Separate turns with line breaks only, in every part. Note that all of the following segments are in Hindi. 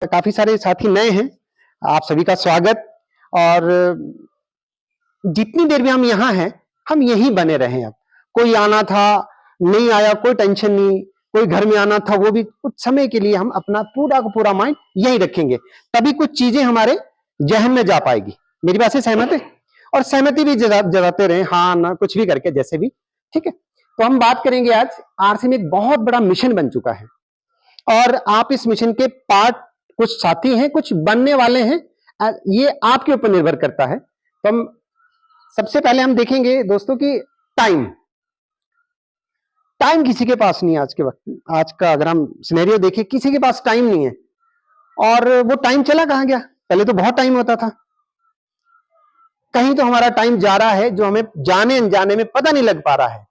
काफी सारे साथी नए हैं, आप सभी का स्वागत। और जितनी देर भी हम यहाँ हैं, हम यहीं बने रहें। अब कोई आना था, नहीं आया, कोई टेंशन नहीं। कोई घर में आना था, वो भी कुछ समय के लिए हम अपना पूरा का पूरा माइंड यहीं रखेंगे, तभी कुछ चीजें हमारे जहन में जा पाएगी। मेरी बात से सहमत है? और सहमति भी जताते रहे, हाँ ना, कुछ भी करके, जैसे भी। ठीक है, तो हम बात करेंगे आज। आरसी में एक बहुत बड़ा मिशन बन चुका है और आप इस मिशन के पार्ट, कुछ साथी हैं, कुछ बनने वाले हैं। ये आपके ऊपर निर्भर करता है। तो हम सबसे पहले हम देखेंगे दोस्तों कि टाइम किसी के पास नहीं है आज के वक्त। आज का अगर हम सिनेरियो देखें, किसी के पास टाइम नहीं है। और वो टाइम चला कहां गया? पहले तो बहुत टाइम होता था। कहीं तो हमारा टाइम जा रहा है जो हमें जाने अनजाने में पता नहीं लग पा रहा है,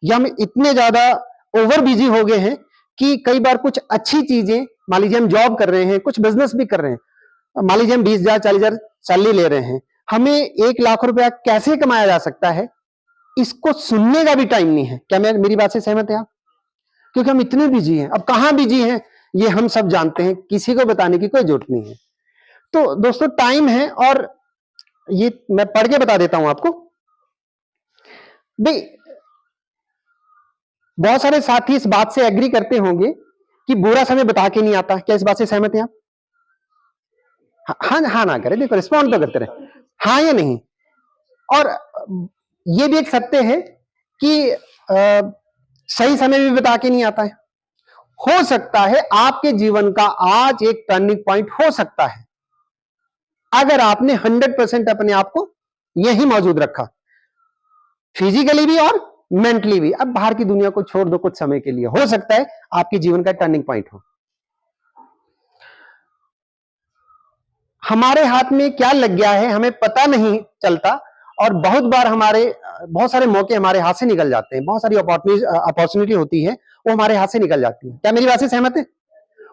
या हम इतने ज्यादा ओवर बिजी हो गए हैं कि कई बार कुछ अच्छी चीजें, मान लीजिए हम जॉब कर रहे हैं, कुछ बिजनेस भी कर रहे हैं, मान लीजिए हम 20,000 40,000 सैलरी ले रहे हैं, हमें 1 लाख रुपया कैसे कमाया जा सकता है, इसको सुनने का भी टाइम नहीं है। क्या मेरी बात से सहमत है आप? क्योंकि हम इतने बिजी हैं। अब कहां बिजी हैं ये हम सब जानते हैं, किसी को बताने की कोई जरूरत नहीं है। तो दोस्तों टाइम है, और ये मैं पढ़ के बता देता हूं आपको भाई। बहुत सारे साथी इस बात से एग्री करते होंगे कि बुरा समय बता के नहीं आता। क्या इस बात से सहमत हैं आप? हाँ हाँ ना करें, देखो रिस्पॉन्ड तो करते रहे, हाँ या नहीं। और ये भी एक सत्य है कि सही समय भी बता के नहीं आता है। हो सकता है आपके जीवन का आज एक टर्निंग पॉइंट हो सकता है, अगर आपने 100% अपने आप को यही मौजूद रखा, फिजिकली भी और मेंटली भी। अब बाहर की दुनिया को छोड़ दो, कुछ समय के लिए हो सकता है आपके जीवन का टर्निंग पॉइंट हो। हमारे हाथ में क्या लग गया है हमें पता नहीं चलता, और बहुत सारे मौके हमारे हाथ से निकल जाते हैं। बहुत सारी अपॉर्चुनिटी होती है, वो हमारे हाथ से निकल जाती है। क्या मेरी बात से सहमत है?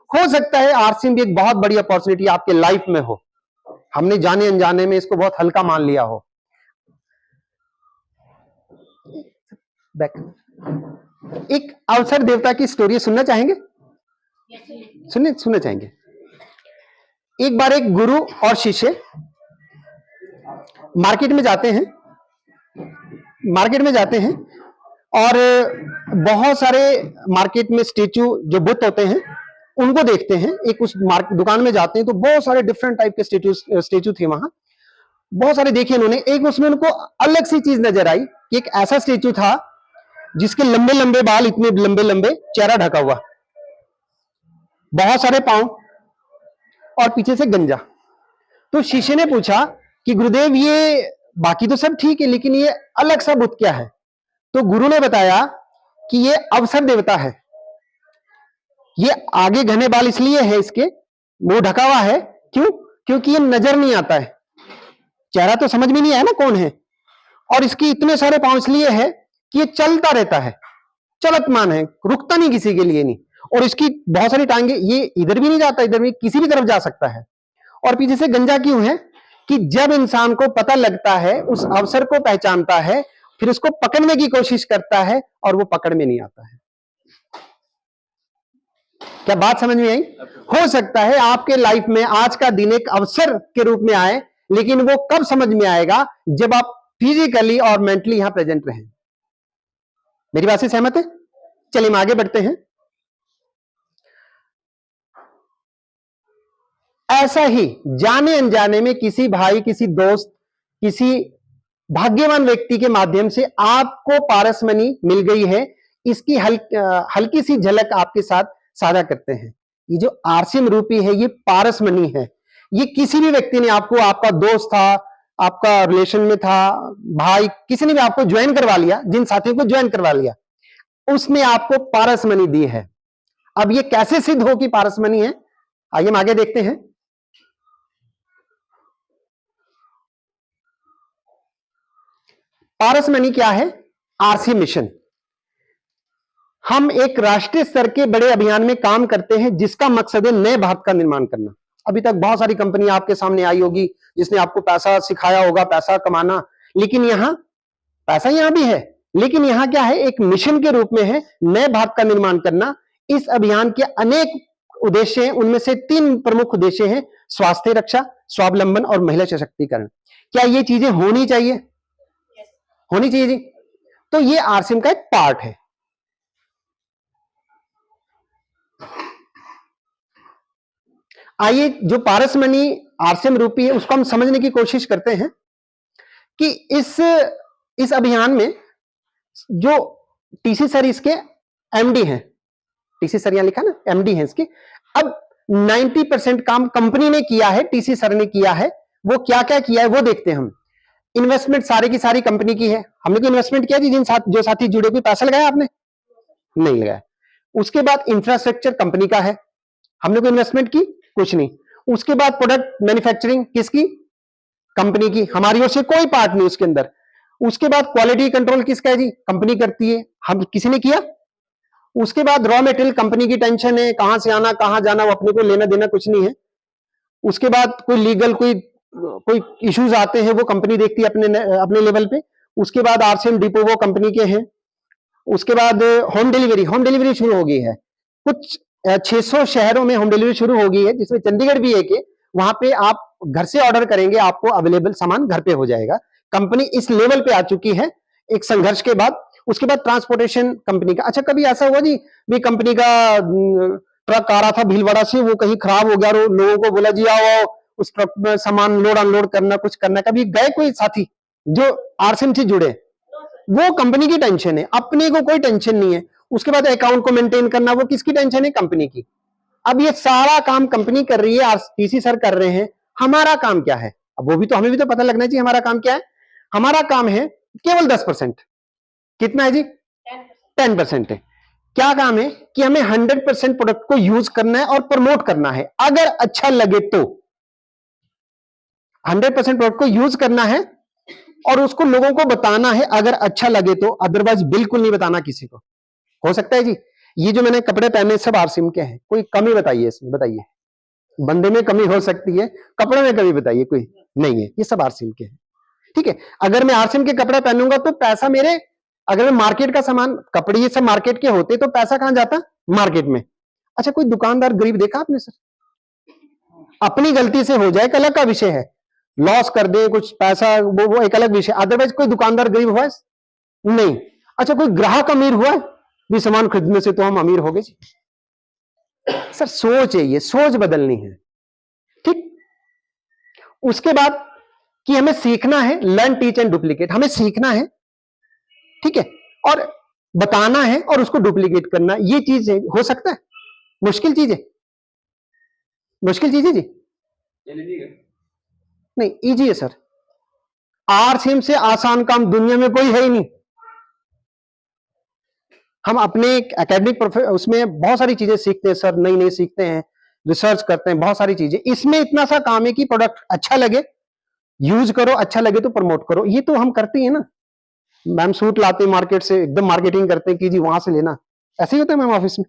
हो सकता है आरसी भी एक बहुत बड़ी अपॉर्चुनिटी आपके लाइफ में हो, हमने जाने अनजाने में इसको बहुत हल्का मान लिया हो। एक अवसर देवता की स्टोरी सुनना चाहेंगे? सुनने चाहेंगे? एक बार एक गुरु और शिष्य मार्केट में जाते हैं और बहुत सारे मार्केट में स्टेचू, जो बुत होते हैं, उनको देखते हैं। एक उस दुकान में जाते हैं तो बहुत सारे डिफरेंट टाइप के स्टेचू थे वहां, बहुत सारे देखे उन्होंने। एक उसमें उनको अलग सी चीज नजर आई कि एक ऐसा स्टेचू था जिसके लंबे लंबे बाल, इतने लंबे लंबे, चेहरा ढका हुआ, बहुत सारे पांव और पीछे से गंजा। तो शिष्य ने पूछा कि गुरुदेव, ये बाकी तो सब ठीक है, लेकिन ये अलग सा बुत क्या है? तो गुरु ने बताया कि ये अवसर देवता है। ये आगे घने बाल इसलिए है, इसके मुंह ढका हुआ है, क्यों? क्योंकि ये नजर नहीं आता है, चेहरा तो समझ में नहीं आया ना कौन है। और इसकी इतने सारे पांव इसलिए है कि ये चलता रहता है, चलतमान है, रुकता नहीं किसी के लिए नहीं। और इसकी बहुत सारी टांगे, ये इधर भी नहीं जाता, इधर भी, किसी भी तरफ जा सकता है। और पीछे से गंजा क्यों है? कि जब इंसान को पता लगता है, उस अवसर को पहचानता है, फिर उसको पकड़ने की कोशिश करता है और वो पकड़ में नहीं आता है। क्या बात समझ में आई? हो सकता है आपके लाइफ में आज का दिन एक अवसर के रूप में आए, लेकिन वो कब समझ में आएगा? जब आप फिजिकली और मेंटली यहां प्रेजेंट रहें। मेरी बात से सहमत है? चलिए हम आगे बढ़ते हैं। ऐसा ही जाने अनजाने में किसी भाई, किसी दोस्त, किसी भाग्यवान व्यक्ति के माध्यम से आपको पारस मनी मिल गई है, इसकी हल्की सी झलक आपके साथ साझा करते हैं। ये जो आरसीएम रूपी है, ये पारस मनी है। ये किसी भी व्यक्ति ने आपको, आपका दोस्त था, आपका रिलेशन में था, भाई, किसी ने भी आपको ज्वाइन करवा लिया, जिन साथियों को ज्वाइन करवा लिया, उसने आपको पारस मनी दी है। अब ये कैसे सिद्ध हो कि पारस मनी है, आइए हम आगे देखते हैं। पारस मनी क्या है? RC mission. हम एक राष्ट्रीय स्तर के बड़े अभियान में काम करते हैं, जिसका मकसद है नए भारत का निर्माण करना। अभी तक बहुत सारी कंपनियां आपके सामने आई होगी, जिसने आपको पैसा सिखाया होगा, पैसा कमाना, लेकिन यहां पैसा यहां भी है, लेकिन यहां क्या है? एक मिशन के रूप में है, नए भारत का निर्माण करना। इस अभियान के अनेक उद्देश्य हैं, उनमें से 3 प्रमुख उद्देश्य हैं: स्वास्थ्य रक्षा, स्वावलंबन और महिला सशक्तिकरण। क्या ये चीजें होनी चाहिए? होनी चाहिए जी। तो ये आरसीएम का एक पार्ट है। आइए जो पारसमणि आरसीएम रूपी है उसको हम समझने की कोशिश करते हैं कि इस अभियान में जो टीसी सर इसके एमडी हैं, टीसी सर यहां लिखा ना, एमडी हैं इसके। अब 90% काम कंपनी ने किया है, टीसी सर ने किया है। वो क्या क्या किया है वो देखते हैं हम। इन्वेस्टमेंट सारी की सारी कंपनी की है। हमने कोई इन्वेस्टमेंट किया जी? जो साथी जुड़े, कोई पैसा लगाया आपने? नहीं लगाया। उसके बाद इंफ्रास्ट्रक्चर कंपनी का है, हमने कोई इन्वेस्टमेंट की? कुछ नहीं। उसके बाद प्रोडक्ट मैन्युफैक्चरिंग किसकी? कंपनी की, हमारी ओर से कोई पार्ट नहीं उसके अंदर। उसके बाद क्वालिटी कंट्रोल किसका है जी? कंपनी करती है, हम किसी ने किया? उसके बाद रॉ मटेरियल कंपनी की टेंशन है, कहां से आना कहां जाना, वो अपने को लेना देना कुछ नहीं है। उसके बाद कोई लीगल कोई इश्यूज आते हैं वो कंपनी देखती है अपने लेवल पे। उसके बाद आरसीएम डिपो वो कंपनी के हैं। उसके बाद होम डिलीवरी शुरू हो गई है। कुछ 600 शहरों में होम डिलीवरी शुरू हो गई है, जिसमें चंडीगढ़ भी है कि वहां पे आप घर से ऑर्डर करेंगे, आपको अवेलेबल सामान घर पे हो जाएगा। कंपनी इस लेवल पे आ चुकी है एक संघर्ष के बाद। उसके बाद ट्रांसपोर्टेशन कंपनी का। अच्छा, कभी ऐसा हुआ जी भी कंपनी का ट्रक आ रहा था भीलवाड़ा से, वो कहीं खराब हो गया और लोगों को बोला जी आओ आओ उस ट्रक में सामान लोड अनलोड करना, कुछ करना? कभी गए कोई साथी जो आरसीएम से जुड़े? वो कंपनी की टेंशन है, अपने को कोई टेंशन नहीं है। उसके बाद अकाउंट को मेंटेन करना, वो किसकी टेंशन है? कंपनी की। अब ये सारा काम कंपनी कर रही है, आरटीसी सर कर रहे हैं। हमारा काम क्या है? अब वो भी तो, हमें भी तो पता लगना चाहिए हमारा काम क्या है। हमारा काम है केवल 10%। कितना है जी? 10% है। क्या काम है कि हमें 100% प्रोडक्ट को यूज करना है और प्रमोट करना है। अगर अच्छा लगे तो 100% प्रोडक्ट को यूज करना है और उसको लोगों को बताना है अगर अच्छा लगे तो, अदरवाइज बिल्कुल नहीं बताना किसी को। हो सकता है जी ये जो मैंने कपड़े पहने सब आरसीएम के हैं, कोई कमी बताइए इसमें? बताइए, बंदे में कमी हो सकती है, कपड़े में कमी बताइए कोई नहीं है, ये सब आरसीएम के हैं। ठीक है, अगर मैं आरसीएम के कपड़े पहनूंगा तो पैसा मेरे, अगर मैं मार्केट का सामान, कपड़े ये सब मार्केट के होते तो पैसा कहां जाता? मार्केट में। अच्छा, कोई दुकानदार गरीब देखा आपने सर? अपनी गलती से हो जाए एक अलग का विषय है, लॉस कर दे कुछ पैसा, वो एक अलग विषय। अदरवाइज कोई दुकानदार गरीब हुआ है? नहीं। अच्छा, कोई ग्राहक अमीर हुआ है भी? सामान खरीदने से तो हम अमीर हो गए जी। सर सोच है, ये सोच बदलनी है। ठीक। उसके बाद कि हमें सीखना है, लर्न टीच एंड डुप्लीकेट। हमें सीखना है, ठीक है, और बताना है और उसको डुप्लीकेट करना। ये चीज हो सकता है? मुश्किल चीज है? मुश्किल चीज है जी? नहीं, इजी है सर। आरसीएम से आसान काम दुनिया में कोई है ही नहीं। हम अपने एकेडमिक उसमें बहुत सारी चीजें सीखते हैं सर, नई नई सीखते हैं, रिसर्च करते हैं, बहुत सारी चीजें। इसमें इतना सा काम है कि प्रोडक्ट अच्छा लगे यूज करो, अच्छा लगे तो प्रमोट करो। ये तो हम करते हैं ना मैम, सूट लाते हैं मार्केट से, एकदम मार्केटिंग करते हैं कि जी वहां से लेना। ऐसे ही होता है मैम ऑफिस में,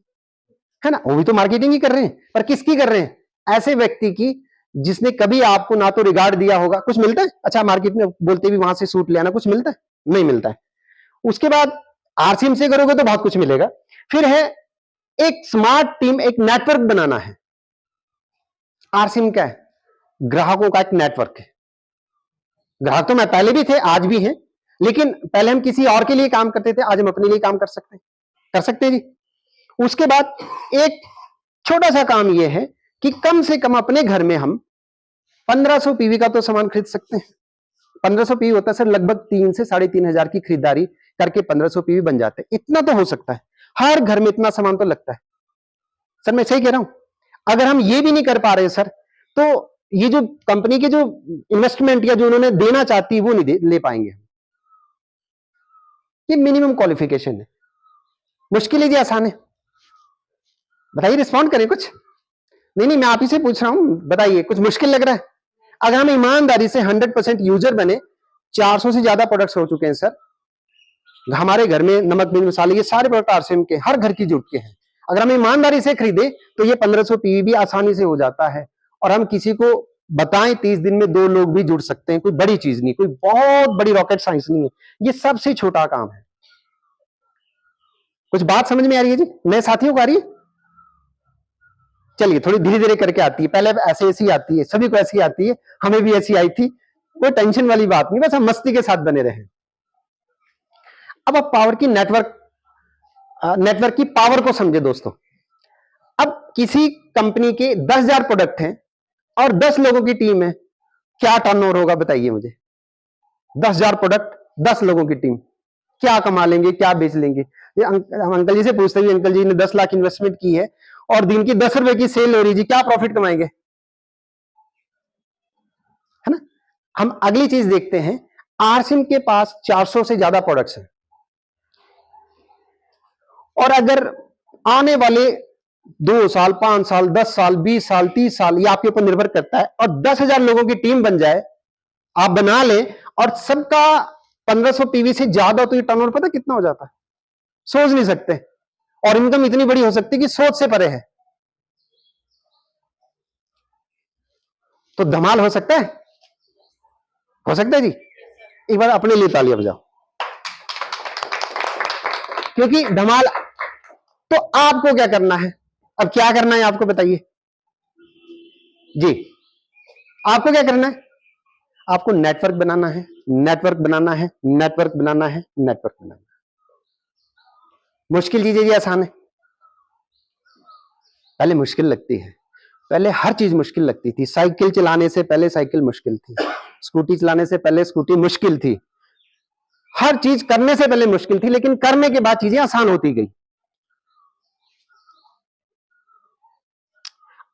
है ना? वो भी तो मार्केटिंग ही कर रहे हैं, पर किसकी कर रहे हैं? ऐसे व्यक्ति की जिसने कभी आपको ना तो रिगार्ड दिया होगा। कुछ मिलता है? अच्छा, मार्केट में बोलते भी वहां से सूट ले आना, कुछ मिलता है? नहीं मिलता है। उसके बाद आरसीएम से करोगे तो बहुत कुछ मिलेगा। फिर है एक स्मार्ट टीम, एक नेटवर्क बनाना है। आरसीएम क्या है? ग्राहकों का एक नेटवर्क है। ग्राहक तो मैं पहले भी थे, आज भी हैं, लेकिन पहले हम किसी और के लिए काम करते थे, आज हम अपने लिए काम कर सकते हैं। कर सकते हैं जी। उसके बाद एक छोटा सा काम यह है कि कम से कम अपने घर में हम 1500 पीवी का तो सामान खरीद सकते हैं। 1500 पीवी होता है सर लगभग 3 से 3,500 की खरीदारी करके 1500 पीवी बन जाते हैं। इतना तो हो सकता है, हर घर में इतना सामान तो लगता है। सर मैं सही कह रहा हूं? अगर हम ये भी नहीं कर पा रहे सर, तो ये जो कंपनी के जो इन्वेस्टमेंट या जो उन्होंने देना चाहती है वो नहीं ले पाएंगे। ये मिनिमम क्वालिफिकेशन है। मुश्किल है जी आसान है? बताइए, रिस्पॉन्ड करें कुछ। नहीं नहीं, मैं आप ही से पूछ रहा हूं, बताइए कुछ मुश्किल लग रहा है? अगर हम ईमानदारी से 100% यूजर बने, 400 से ज्यादा प्रोडक्ट्स हो चुके हैं सर हमारे घर में, नमक मिर्च मसाले ये सारे प्रोडक्ट आरसीएम के हर घर की जुट के हैं। अगर हम ईमानदारी से खरीदे तो ये 1500 पीवी भी आसानी से हो जाता है। और हम किसी को बताएं 30 दिन में 2 लोग भी जुड़ सकते हैं। कोई बड़ी चीज नहीं, कोई बहुत बड़ी रॉकेट साइंस नहीं है, ये सबसे छोटा काम है। कुछ बात समझ में आ रही है जी? नए साथियों को आ रही है? चलिए थोड़ी धीरे धीरे करके आती है, पहले ऐसे ऐसी आती है, सभी को ऐसी आती है, हमें भी ऐसी आई थी, कोई टेंशन वाली बात नहीं, बस हम मस्ती के साथ बने रहे। अब आप पावर की नेटवर्क की पावर को समझे दोस्तों। अब किसी कंपनी के 10,000 प्रोडक्ट हैं और 10 लोगों की टीम है, क्या टर्नओवर होगा बताइए मुझे? 10,000 प्रोडक्ट, 10 लोगों की टीम, क्या कमा लेंगे, क्या बेच लेंगे? ये हम अंकल जी से पूछते हैं, अंकल जी ने 10 लाख इन्वेस्टमेंट की है और दिन की 10 रुपए की सेल हो रही जी, क्या प्रॉफिट कमाएंगे? है ना। हम अगली चीज देखते हैं, आरसिम के पास 400 से ज्यादा प्रोडक्ट्स हैं और अगर आने वाले 2 साल, 5 साल, 10 साल, 20 साल, 30 साल, ये आपके ऊपर निर्भर करता है, और 10,000 लोगों की टीम बन जाए, आप बना लें और सबका 1500 पीवी से ज्यादा, तो ये टर्नओवर पता कितना हो जाता है? सोच नहीं सकते। और इनकम इतनी बड़ी हो सकती है कि सोच से परे है। तो धमाल हो सकता है, हो सकता है जी। एक बार अपने लिए तालियां बजाओ, क्योंकि धमाल। तो आपको क्या करना है? अब क्या करना है आपको बताइए जी। आपको क्या करना है? आपको नेटवर्क बनाना है, नेटवर्क बनाना है, नेटवर्क बनाना है, नेटवर्क बनाना है। मुश्किल चीजें जी आसान है? पहले मुश्किल लगती है, पहले हर चीज मुश्किल लगती थी। साइकिल चलाने से पहले साइकिल मुश्किल थी, स्कूटी चलाने से पहले स्कूटी मुश्किल थी, हर चीज करने से पहले मुश्किल थी, लेकिन करने के बाद चीजें आसान होती गई।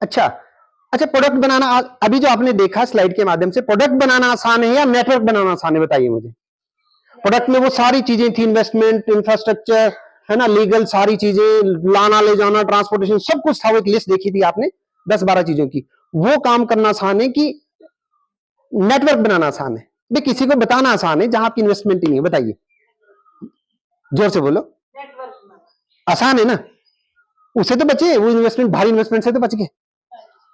अच्छा अच्छा, प्रोडक्ट बनाना, अभी जो आपने देखा स्लाइड के माध्यम से, प्रोडक्ट बनाना आसान है या नेटवर्क बनाना आसान है बताइए मुझे? प्रोडक्ट में वो सारी चीजें थी, इन्वेस्टमेंट, इंफ्रास्ट्रक्चर, है ना, लीगल, सारी चीजें, लाना ले जाना, ट्रांसपोर्टेशन, सब कुछ था। वो एक लिस्ट देखी थी आपने 10-12 चीजों की। वो काम करना आसान है कि नेटवर्क बनाना आसान है? भाई किसी को बताना आसान है जहां आपकी इन्वेस्टमेंट ही नहीं है, बताइए, जोर से बोलो। आसान है ना, उससे तो बचे, वो इन्वेस्टमेंट, भारी इन्वेस्टमेंट से तो बच गए।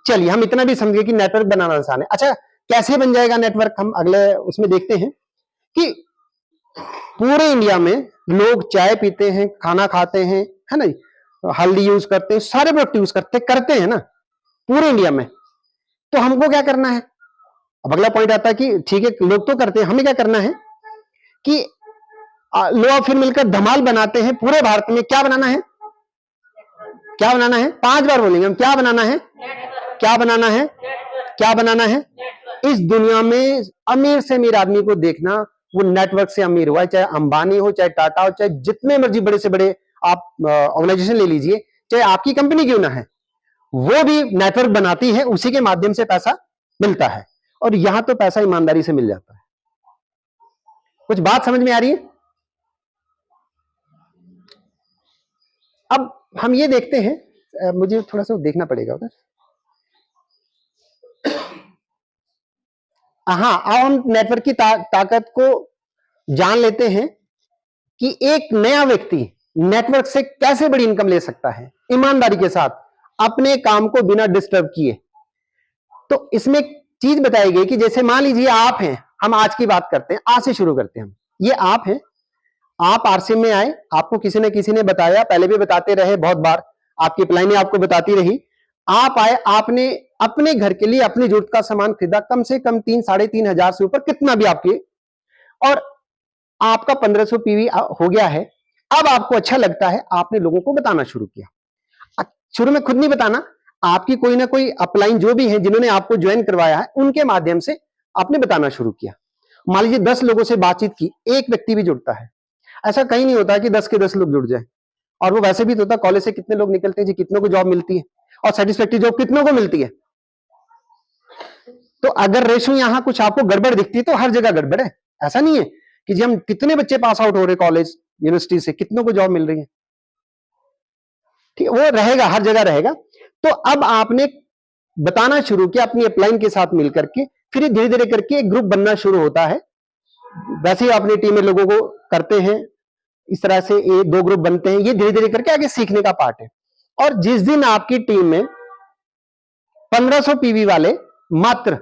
चलिए हम इतना भी समझे कि नेटवर्क बनाना आसान है। अच्छा, कैसे बन जाएगा नेटवर्क, हम अगले उसमें देखते हैं कि पूरे इंडिया में लोग चाय पीते हैं, खाना खाते हैं, है ना, हल्दी यूज करते हैं, सारे प्रोडक्ट यूज करते हैं ना पूरे इंडिया में। तो हमको क्या करना है? अब अगला पॉइंट आता है कि ठीक है लोग तो करते हैं, हमें क्या करना है कि लोग फिर मिलकर धमाल बनाते हैं पूरे भारत में। क्या बनाना है? क्या बनाना है? 5 बार बोलेंगे हम, क्या बनाना है? क्या बनाना है? क्या बनाना है? इस दुनिया में अमीर से अमीर आदमी को देखना, वो नेटवर्क से अमीर हुआ है, चाहे अंबानी हो, चाहे टाटा हो, चाहे जितने मर्जी बड़े से बड़े आप ऑर्गेनाइजेशन ले लीजिए, चाहे आपकी कंपनी क्यों ना है, वो भी नेटवर्क बनाती है, उसी के माध्यम से पैसा मिलता है। और यहां तो पैसा ईमानदारी से मिल जाता है। कुछ बात समझ में आ रही है? अब हम ये देखते हैं, मुझे थोड़ा सा देखना पड़ेगा उधर। हाँ, अब हम नेटवर्क की ताकत को जान लेते हैं कि एक नया व्यक्ति नेटवर्क से कैसे बड़ी इनकम ले सकता है ईमानदारी के साथ, अपने काम को बिना डिस्टर्ब किए। तो इसमें चीज बताई गई कि जैसे मान लीजिए आप हैं, हम आज की बात करते हैं, आज से शुरू करते हैं हम। ये आप हैं, आप आरसीएम में आए, आपको किसी न किसी ने बताया, पहले भी बताते रहे बहुत बार, आपकी अपलाइनें आपको बताती रही। आप आए, आपने अपने घर के लिए अपनी जरूरत का सामान खरीदा, कम से कम 3-3.5 हजार से ऊपर, कितना भी आपके, और आपका 1500 पीवी हो गया है। अब आपको अच्छा लगता है, आपने लोगों को बताना शुरू किया। शुरू में खुद नहीं बताना, आपकी कोई ना कोई अपलाइन जो भी है जिन्होंने आपको ज्वाइन करवाया है, उनके माध्यम से आपने बताना शुरू किया। मान लीजिए 10 लोगों से बातचीत की, एक व्यक्ति भी जुड़ता है। ऐसा कहीं नहीं होता कि 10 के 10 लोग जुड़ जाए। और वो वैसे भी तो होता, कॉलेज से कितने लोग निकलते हैं जी, कितनों को जॉब मिलती है, और सेटिस्फैक्टरी जॉब कितनों को मिलती है। तो अगर रेशो यहां कुछ आपको गड़बड़ दिखती है तो हर जगह गड़बड़ है। ऐसा नहीं है कि जी हम कितने बच्चे पास आउट हो रहे कॉलेज यूनिवर्सिटी से, कितनों को जॉब मिल रही है, ठीक है, वो रहेगा, हर जगह रहेगा। तो अब आपने बताना शुरू किया अपनी अपलाइन के साथ मिलकर के, फिर धीरे धीरे करके एक ग्रुप बनना शुरू होता है। वैसे ही अपनी टीम में लोगों को करते हैं, इस तरह से ये 2 ग्रुप बनते हैं। ये धीरे धीरे करके आगे सीखने का पार्ट है। और जिस दिन आपकी टीम में 1500 पीवी वाले मात्र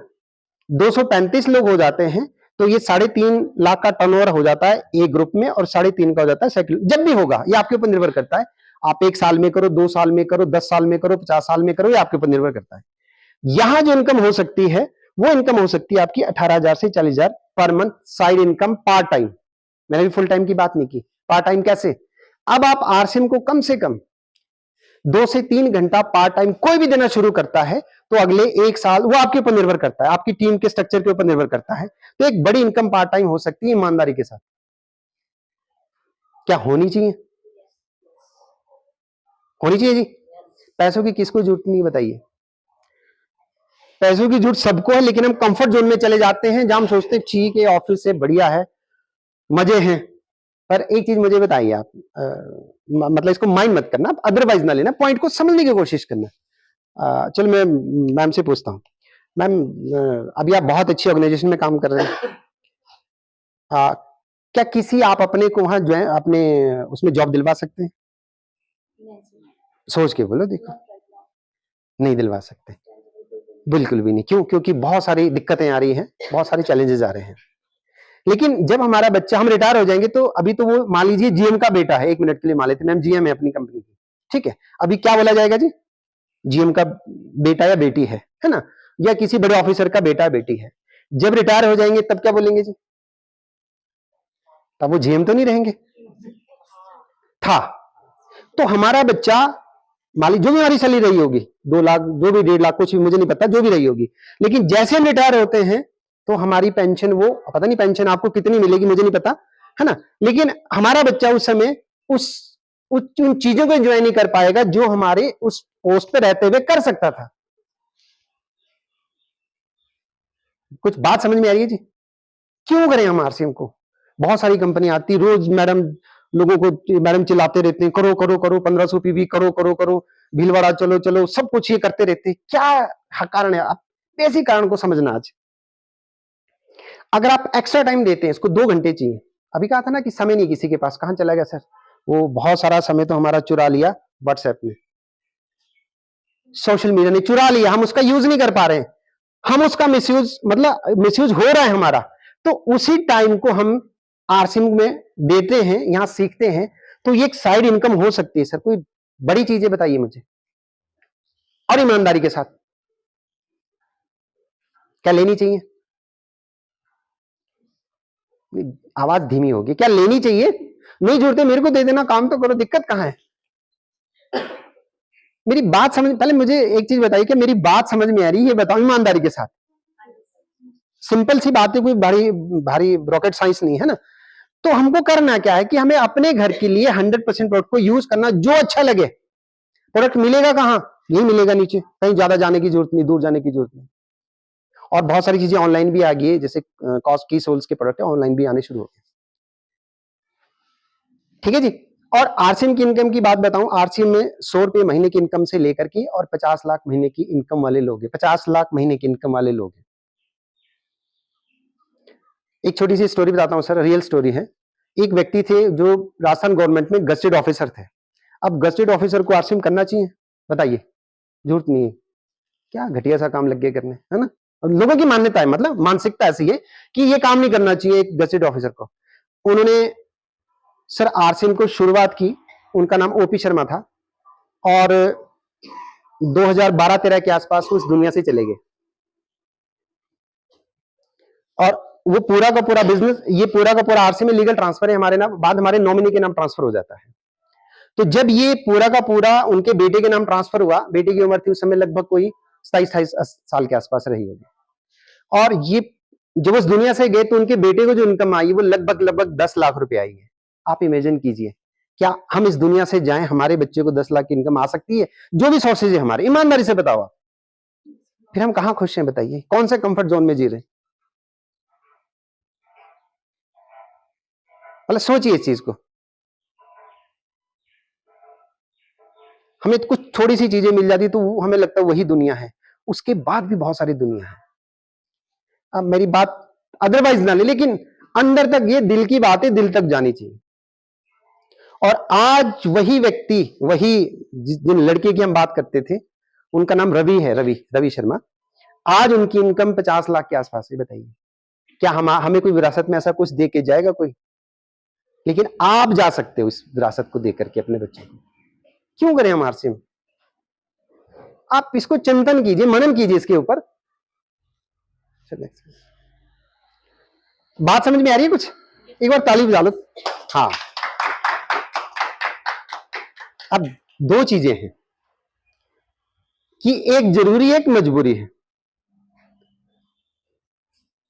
235 लोग हो जाते हैं, तो ये 3.5 लाख का टर्नओवर हो जाता है एक ग्रुप में, और 3.5 का हो जाता है सेकंड, जब भी होगा ये आपके ऊपर निर्भर करता है। आप 1 साल में करो, 2 साल में करो, 10 साल में करो, 50 साल में करो, ये आपके ऊपर निर्भर करता है। यहां जो इनकम हो सकती है वो इनकम हो सकती है आपकी 18,000 से 40,000 per month side income part time. मैंने भी फुल टाइम की बात नहीं की। पार्ट टाइम कैसे? अब आप आरसीएम को कम से कम 2 से 3 घंटा पार्ट टाइम कोई भी देना शुरू करता है तो अगले 1 साल, वो आपके ऊपर निर्भर करता है, आपकी टीम के स्ट्रक्चर के ऊपर निर्भर करता है, तो एक बड़ी इनकम पार्ट टाइम हो सकती है ईमानदारी के साथ। क्या होनी चाहिए? होनी चाहिए जी। पैसों की किसको जरूरत नहीं बताइए? पैसों की जरूरत सबको है, लेकिन हम कंफर्ट जोन में चले जाते हैं जहां हम सोचते हैं ठीक है, ऑफिस से बढ़िया है, मजे हैं। पर एक चीज मुझे बताइए आप, मतलब इसको माइंड मत करना, अदरवाइज ना लेना, पॉइंट को समझने की कोशिश करना। चलो मैं मैम से पूछता हूँ। मैम, अभी आप बहुत अच्छी ऑर्गेनाइजेशन में काम कर रहे हैं, क्या किसी आप अपने को वहां जो है अपने उसमें जॉब दिलवा सकते हैं? सोच के बोलो, देखो। नहीं दिलवा सकते, बिल्कुल भी नहीं। क्यों? क्योंकि बहुत सारी दिक्कतें आ रही हैं, बहुत सारे चैलेंजेस आ रहे हैं। लेकिन जब हमारा बच्चा, हम रिटायर हो जाएंगे तो अभी तो वो मान लीजिए जीएम का बेटा है, 1 मिनट के लिए मान लेते, मैम जीएम है अपनी कंपनी की, ठीक है, अभी क्या बोला जाएगा जी? जीएम का बेटा या बेटी है ना, या किसी बड़े ऑफिसर का बेटा बेटी है। जब रिटायर हो जाएंगे तब क्या बोलेंगे जी? तब वो जीएम तो नहीं रहेंगे था। तो हमारा बच्चा, मान लीजिए जो भी हमारी सैलरी रही होगी, 2 लाख, जो भी 1.5 लाख, कुछ भी मुझे नहीं पता, जो भी रही होगी, लेकिन जैसे हम रिटायर होते हैं तो हमारी पेंशन, वो पता नहीं पेंशन आपको कितनी मिलेगी, मुझे नहीं पता, है ना, लेकिन हमारा बच्चा उस समय उस उन चीजों को एंजॉय नहीं कर पाएगा जो हमारे उस पोस्ट पे रहते हुए कर सकता था। कुछ बात समझ में आ रही है जी? क्यों करें हम आरसीएम को? बहुत सारी कंपनी आती, रोज मैडम लोगों को, मैडम चिल्लाते रहते हैं, करो करो करो, 1500 पीवी करो करो करो, भीलवाड़ा चलो चलो, सब कुछ ये करते रहते हैं। क्या कारण है? आप बेसिक कारण को समझना। आज अगर आप एक्स्ट्रा टाइम देते हैं, इसको 2 घंटे चाहिए, अभी कहा था ना कि समय नहीं किसी के पास, कहां चला गया सर? वो बहुत सारा समय तो हमारा चुरा लिया व्हाट्सएप ने, सोशल मीडिया ने चुरा लिया, हम उसका यूज नहीं कर पा रहे हैं, हम उसका मिसयूज, मतलब मिसयूज हो रहा है हमारा, तो उसी टाइम को हम आरसिंग में देते हैं, यहां सीखते हैं, तो ये एक साइड इनकम हो सकती है सर। कोई बड़ी चीजें बताइए मुझे, और ईमानदारी के साथ क्या लेनी चाहिए? आवाज धीमी होगी, क्या लेनी चाहिए? नहीं जुड़ते मेरे को दे देना, काम तो करो, दिक्कत कहां है? मेरी बात समझ, पहले मुझे एक चीज बताइए कि मेरी बात समझ में आ रही है, ये बताओ ईमानदारी के साथ। सिंपल सी बात है, कोई भारी भारी रॉकेट साइंस नहीं है ना। तो हमको करना क्या है कि हमें अपने घर के लिए 100% प्रोडक्ट को यूज करना, जो अच्छा लगे। प्रोडक्ट मिलेगा कहां? यही मिलेगा नीचे, कहीं ज्यादा जाने की जरूरत नहीं, दूर जाने की जरूरत नहीं। और बहुत सारी चीजें ऑनलाइन भी आ गई है, जैसे कॉस्ट की सोल्स के प्रोडक्ट ऑनलाइन भी आने शुरू हो गए। ठीक है जी। और आरसीएम की इनकम की बात बताऊं, आरसीएम में 100 रुपए महीने की इनकम से लेकर के और 50 लाख महीने की इनकम वाले लोग हैं, 50 लाख महीने की इनकम वाले लोग हैं। एक छोटी सी स्टोरी बताता हूं सर, रियल स्टोरी है। एक व्यक्ति थे जो राजस्थान गवर्नमेंट में गजेटेड ऑफिसर थे। अब गजेटेड ऑफिसर को आरसीएम करना चाहिए? बताइए, जरूरत नहीं है। क्या घटिया सा काम लग गया करने, है ना। लोगों की मान्यता है, मतलब मानसिकता ऐसी है कि ये काम नहीं करना चाहिए एक गजेटेड ऑफिसर को। उन्होंने सर आरसीएम को शुरुआत की, उनका नाम ओपी शर्मा था, और 2012-13 के आसपास वो इस दुनिया से चले गए। और वो पूरा का पूरा बिजनेस, ये पूरा का पूरा आरसीएम में लीगल ट्रांसफर है हमारे नाम, बाद हमारे नॉमिनी के नाम ट्रांसफर हो जाता है। तो जब ये पूरा का पूरा उनके बेटे के नाम ट्रांसफर हुआ, बेटे की उम्र थी उस समय लगभग कोई 27-28 साल के आसपास रही होगी, और ये जब उस दुनिया से गए तो उनके बेटे को जो इनकम आई वो लगभग लगभग 10 लाख रुपए आई है। आप इमेजिन कीजिए, क्या हम इस दुनिया से जाएं, हमारे बच्चे को 10 लाख की इनकम आ सकती है? जो भी सोर्सेज है हमारे, ईमानदारी से बताओ आप, फिर हम कहां खुश हैं? बताइए, कौन से कंफर्ट जोन में जी रहे? मतलब सोचिए इस चीज को। हमें कुछ थोड़ी सी चीजें मिल जाती तो हमें लगता है वही दुनिया है, उसके बाद भी बहुत सारी दुनिया है। अब मेरी बात अदरवाइज ना ले, लेकिन अंदर तक ये दिल की बात है, दिल तक जानी चाहिए। और आज वही व्यक्ति, वही जिन लड़के की हम बात करते थे, उनका नाम रवि है, रवि रवि शर्मा। आज उनकी इनकम 50 लाख के आसपास है। बताइए, क्या हमें कोई विरासत में ऐसा कुछ दे के जाएगा कोई? लेकिन आप जा सकते हो इस विरासत को देकर के अपने बच्चों को। क्यों करें हम आरसीएम? आप इसको चिंतन कीजिए, मनन कीजिए इसके ऊपर। बात समझ में आ रही है कुछ? एक बार ताली बजा लो। हाँ, अब दो चीजें हैं कि एक जरूरी है, एक मजबूरी है।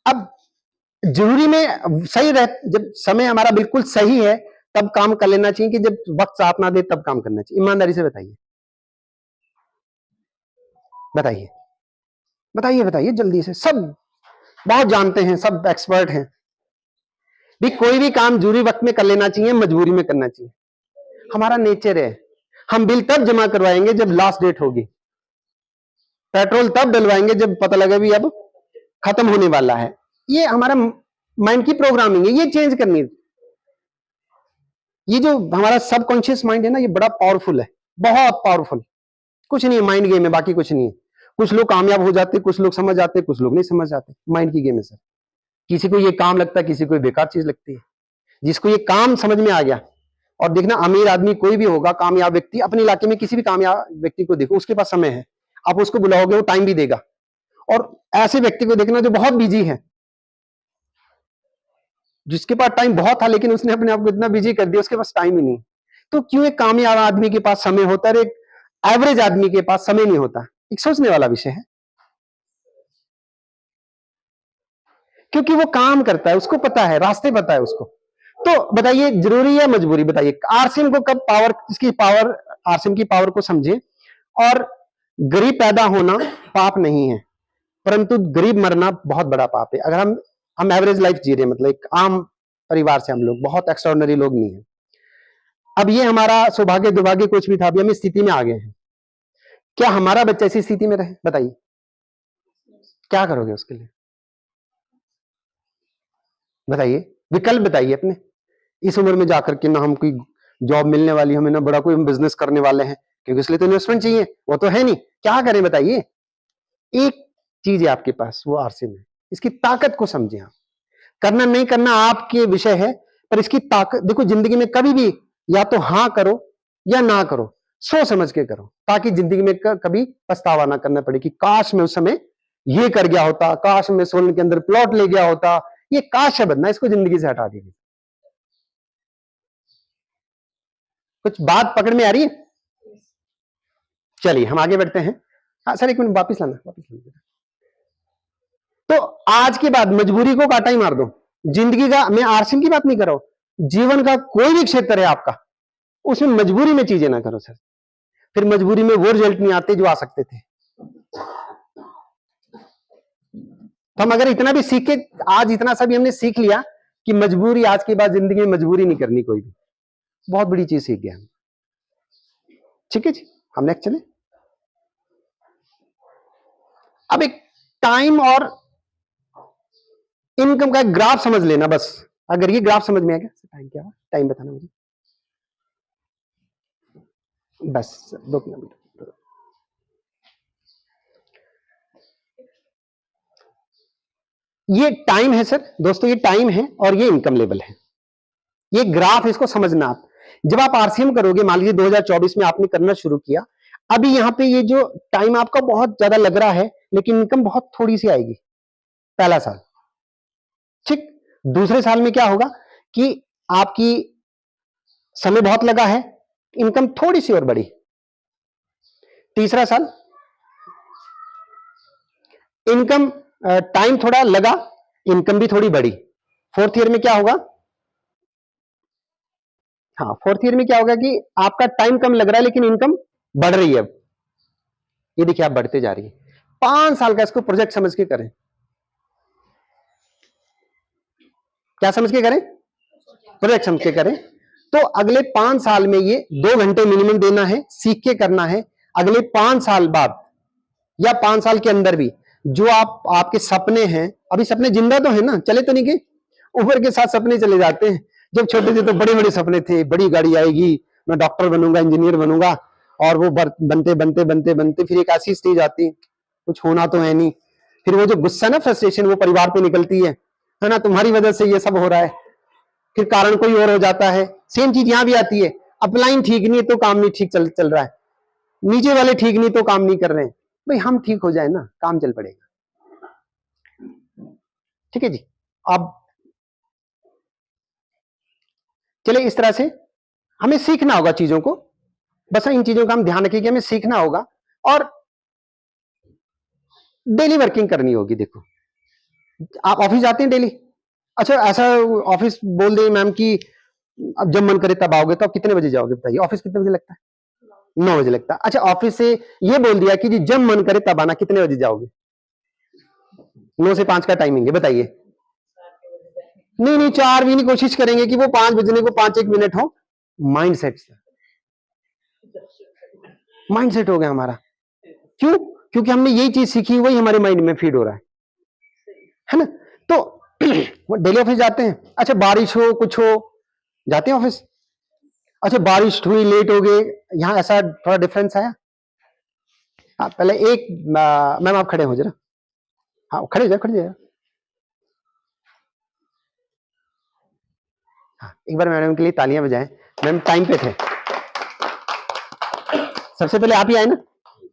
अब जरूरी में सही रह, जब समय हमारा बिल्कुल सही है तब काम कर लेना चाहिए, कि जब वक्त साथ ना दे तब काम करना चाहिए। ईमानदारी से बताइए, बताइए, बताइए, बताइए जल्दी से। सब बहुत जानते हैं, सब एक्सपर्ट हैं भी। कोई भी काम जरूरी वक्त में कर लेना चाहिए, मजबूरी में करना चाहिए। हमारा नेचर है। हम बिल तब जमा करवाएंगे जब लास्ट डेट होगी, पेट्रोल तब डलवाएंगे जब पता लगे भी अब खत्म होने वाला है। ये हमारा माइंड की प्रोग्रामिंग है, ये चेंज करनी है। ये जो हमारा सबकॉन्शियस माइंड है ना, ये बड़ा पावरफुल है, बहुत पावरफुल। कुछ नहीं है, माइंड गेम है, बाकी कुछ नहीं है। कुछ लोग कामयाब हो जाते, कुछ लोग समझ जाते, कुछ लोग नहीं समझ जाते। माइंड की गेम है सर। किसी को ये काम लगता है, किसी को बेकार चीज लगती है। जिसको ये काम समझ में आ गया, और देखना अमीर आदमी कोई भी होगा, कामयाब व्यक्ति, अपने इलाके में किसी भी कामयाब व्यक्ति को देखो, उसके पास समय है, आप उसको बुलाओगे वो टाइम भी देगा। और ऐसे व्यक्ति को देखना जो बहुत बिजी है, जिसके पास टाइम बहुत था लेकिन उसने अपने आप को इतना बिजी कर दिया उसके पास टाइम ही नहीं। तो क्यों एक कामयाब आदमी के पास समय होता है और एक एवरेज आदमी के पास समय नहीं होता? एक सोचने वाला विषय है। क्योंकि वो काम करता है, उसको पता है, रास्ते पता है उसको। तो बताइए, जरूरी है मजबूरी? बताइए आरसीएम को कब पावर, इसकी पावर, आरसीएम की पावर को समझे। और गरीब पैदा होना पाप नहीं है, परंतु गरीब मरना बहुत बड़ा पाप है। अगर हम एवरेज लाइफ जी रहे हैं, मतलब एक आम परिवार से हम लोग, बहुत एक्स्ट्राऑर्डिनरी लोग नहीं है। अब ये हमारा सौभाग्य दुर्भाग्य कुछ भी था, अभी हम इस स्थिति में आ गए हैं। क्या हमारा बच्चा इसी स्थिति में रहे? बताइए, क्या करोगे उसके लिए? बताइए, विकल्प बताइए अपने। इस उम्र में जाकर के ना हम कोई जॉब मिलने वाली, हमें ना बड़ा कोई हम बिजनेस करने वाले हैं, क्योंकि इसलिए तो इन्वेस्टमेंट चाहिए, वो तो है नहीं। क्या करें बताइए? एक चीज है आपके पास, वो आरसीएम है। इसकी ताकत को समझे आप। करना नहीं करना आपके विषय है, पर इसकी ताकत देखो। जिंदगी में कभी भी या तो हां करो या ना करो, सोच समझ के करो, ताकि जिंदगी में कभी पछतावा ना करना पड़े कि काश मैं उस समय ये कर गया होता, काश मैं सोलन के अंदर प्लॉट ले गया होता। ये काश शब्द ना, इसको जिंदगी से हटा दीजिए। कुछ बात पकड़ में आ रही है? चलिए हम आगे बढ़ते हैं। हाँ सर, एक मिनट वापिस लाना, वापिस लाना। तो आज के बाद मजबूरी को काटा ही मार दो। जिंदगी का, मैं आरसीएम की बात नहीं कर रहा हूं, जीवन का कोई भी क्षेत्र है आपका, उसमें मजबूरी में चीजें ना करो सर। फिर मजबूरी में वो रिजल्ट नहीं आते जो आ सकते थे। तो हम अगर इतना भी सीख के, आज इतना सा भी हमने सीख लिया कि मजबूरी, आज के बाद जिंदगी में मजबूरी नहीं करनी कोई भी, बहुत बड़ी चीज सीख गया हम। ठीक है जी, हम नेक्स्ट चले। अब एक टाइम और इनकम का ग्राफ समझ लेना बस। अगर ये ग्राफ समझ में आ गया, टाइम क्या है, टाइम बताना मुझे बस 2 किलोमीटर। ये टाइम है सर दोस्तों, ये टाइम है और ये इनकम लेवल है। ये ग्राफ, इसको समझना आप। जब आप आरसीएम करोगे, मान लीजिए 2024 में आपने करना शुरू किया, अभी यहां पे ये जो टाइम आपका बहुत ज्यादा लग रहा है, लेकिन इनकम बहुत थोड़ी सी आएगी पहला साल। ठीक, दूसरे साल में क्या होगा कि आपकी समय बहुत लगा है, इनकम थोड़ी सी और बढ़ी। तीसरा साल इनकम, टाइम थोड़ा लगा, इनकम भी थोड़ी बढ़ी। फोर्थ ईयर में क्या होगा? हाँ, फोर्थ ईयर में क्या होगा कि आपका टाइम कम लग रहा है लेकिन इनकम बढ़ रही है। अब ये देखिए, आप बढ़ते जा रही है। 5 साल का इसको प्रोजेक्ट समझ के करें। क्या समझ के करें? प्रोजेक्ट समझ के करें। तो अगले 5 साल में ये 2 घंटे मिनिमम देना है, सीख के करना है। अगले 5 साल बाद या 5 साल के अंदर भी जो आपके सपने हैं, अभी सपने जिंदा तो है ना, चले तो नहीं गए, उम्र के साथ सपने चले जाते हैं। जब छोटे थे तो बड़े बड़े सपने थे, बड़ी गाड़ी आएगी, मैं डॉक्टर बनूंगा, इंजीनियर बनूंगा, और वो बनते बनते बनते बनते फिर एक ऐसी स्टेज आती, कुछ होना तो है नहीं। फिर वो जो गुस्सा ना, फ्रस्ट्रेशन, वो परिवार पे निकलती है ना, तुम्हारी वजह से ये सब हो रहा है। फिर कारण कोई और हो जाता है। सेम चीज यहां भी आती है, अपलाइन ठीक नहीं है तो काम नहीं ठीक चल रहा है, नीचे वाले ठीक नहीं तो काम नहीं कर रहे हैं, भाई हम ठीक हो जाए ना, काम चल पड़ेगा। ठीक है जी। अब चले, इस तरह से हमें सीखना होगा चीजों को, बस इन चीजों का हम ध्यान रखें कि हमें सीखना होगा और डेली वर्किंग करनी होगी। देखो आप ऑफिस जाते हैं डेली, अच्छा ऐसा ऑफिस बोल दे मैम कि अब जब मन करे तब आओगे, तो आप कितने बजे जाओगे बताइए? ऑफिस कितने बजे लगता है? 9 बजे लगता है। अच्छा ऑफिस से ये बोल दिया कि जी जब मन करे तब आना, कितने बजे जाओगे? 9 से 5 का टाइमिंग है, बताइए। नहीं नहीं, 4 भी नहीं, कोशिश करेंगे कि वो 5 बजने को 5 एक मिनट हो। माइंड सेट से, माइंड सेट हो गया हमारा। क्यों? क्योंकि हमने यही चीज सीखी, वही हमारे माइंड में फीड हो रहा है ना? तो वो डेली ऑफिस जाते हैं। अच्छा बारिश हो कुछ हो, जाते हैं ऑफिस। अच्छा बारिश हुई, लेट हो गए, यहां ऐसा थोड़ा डिफरेंस आया। हाँ पहले एक मैम आप खड़े हो जरा, हाँ खड़े जाए, खड़े जाए। हाँ एक बार मैडम के लिए तालियां बजाएं, मैम टाइम पे थे। सबसे पहले आप ही आए ना?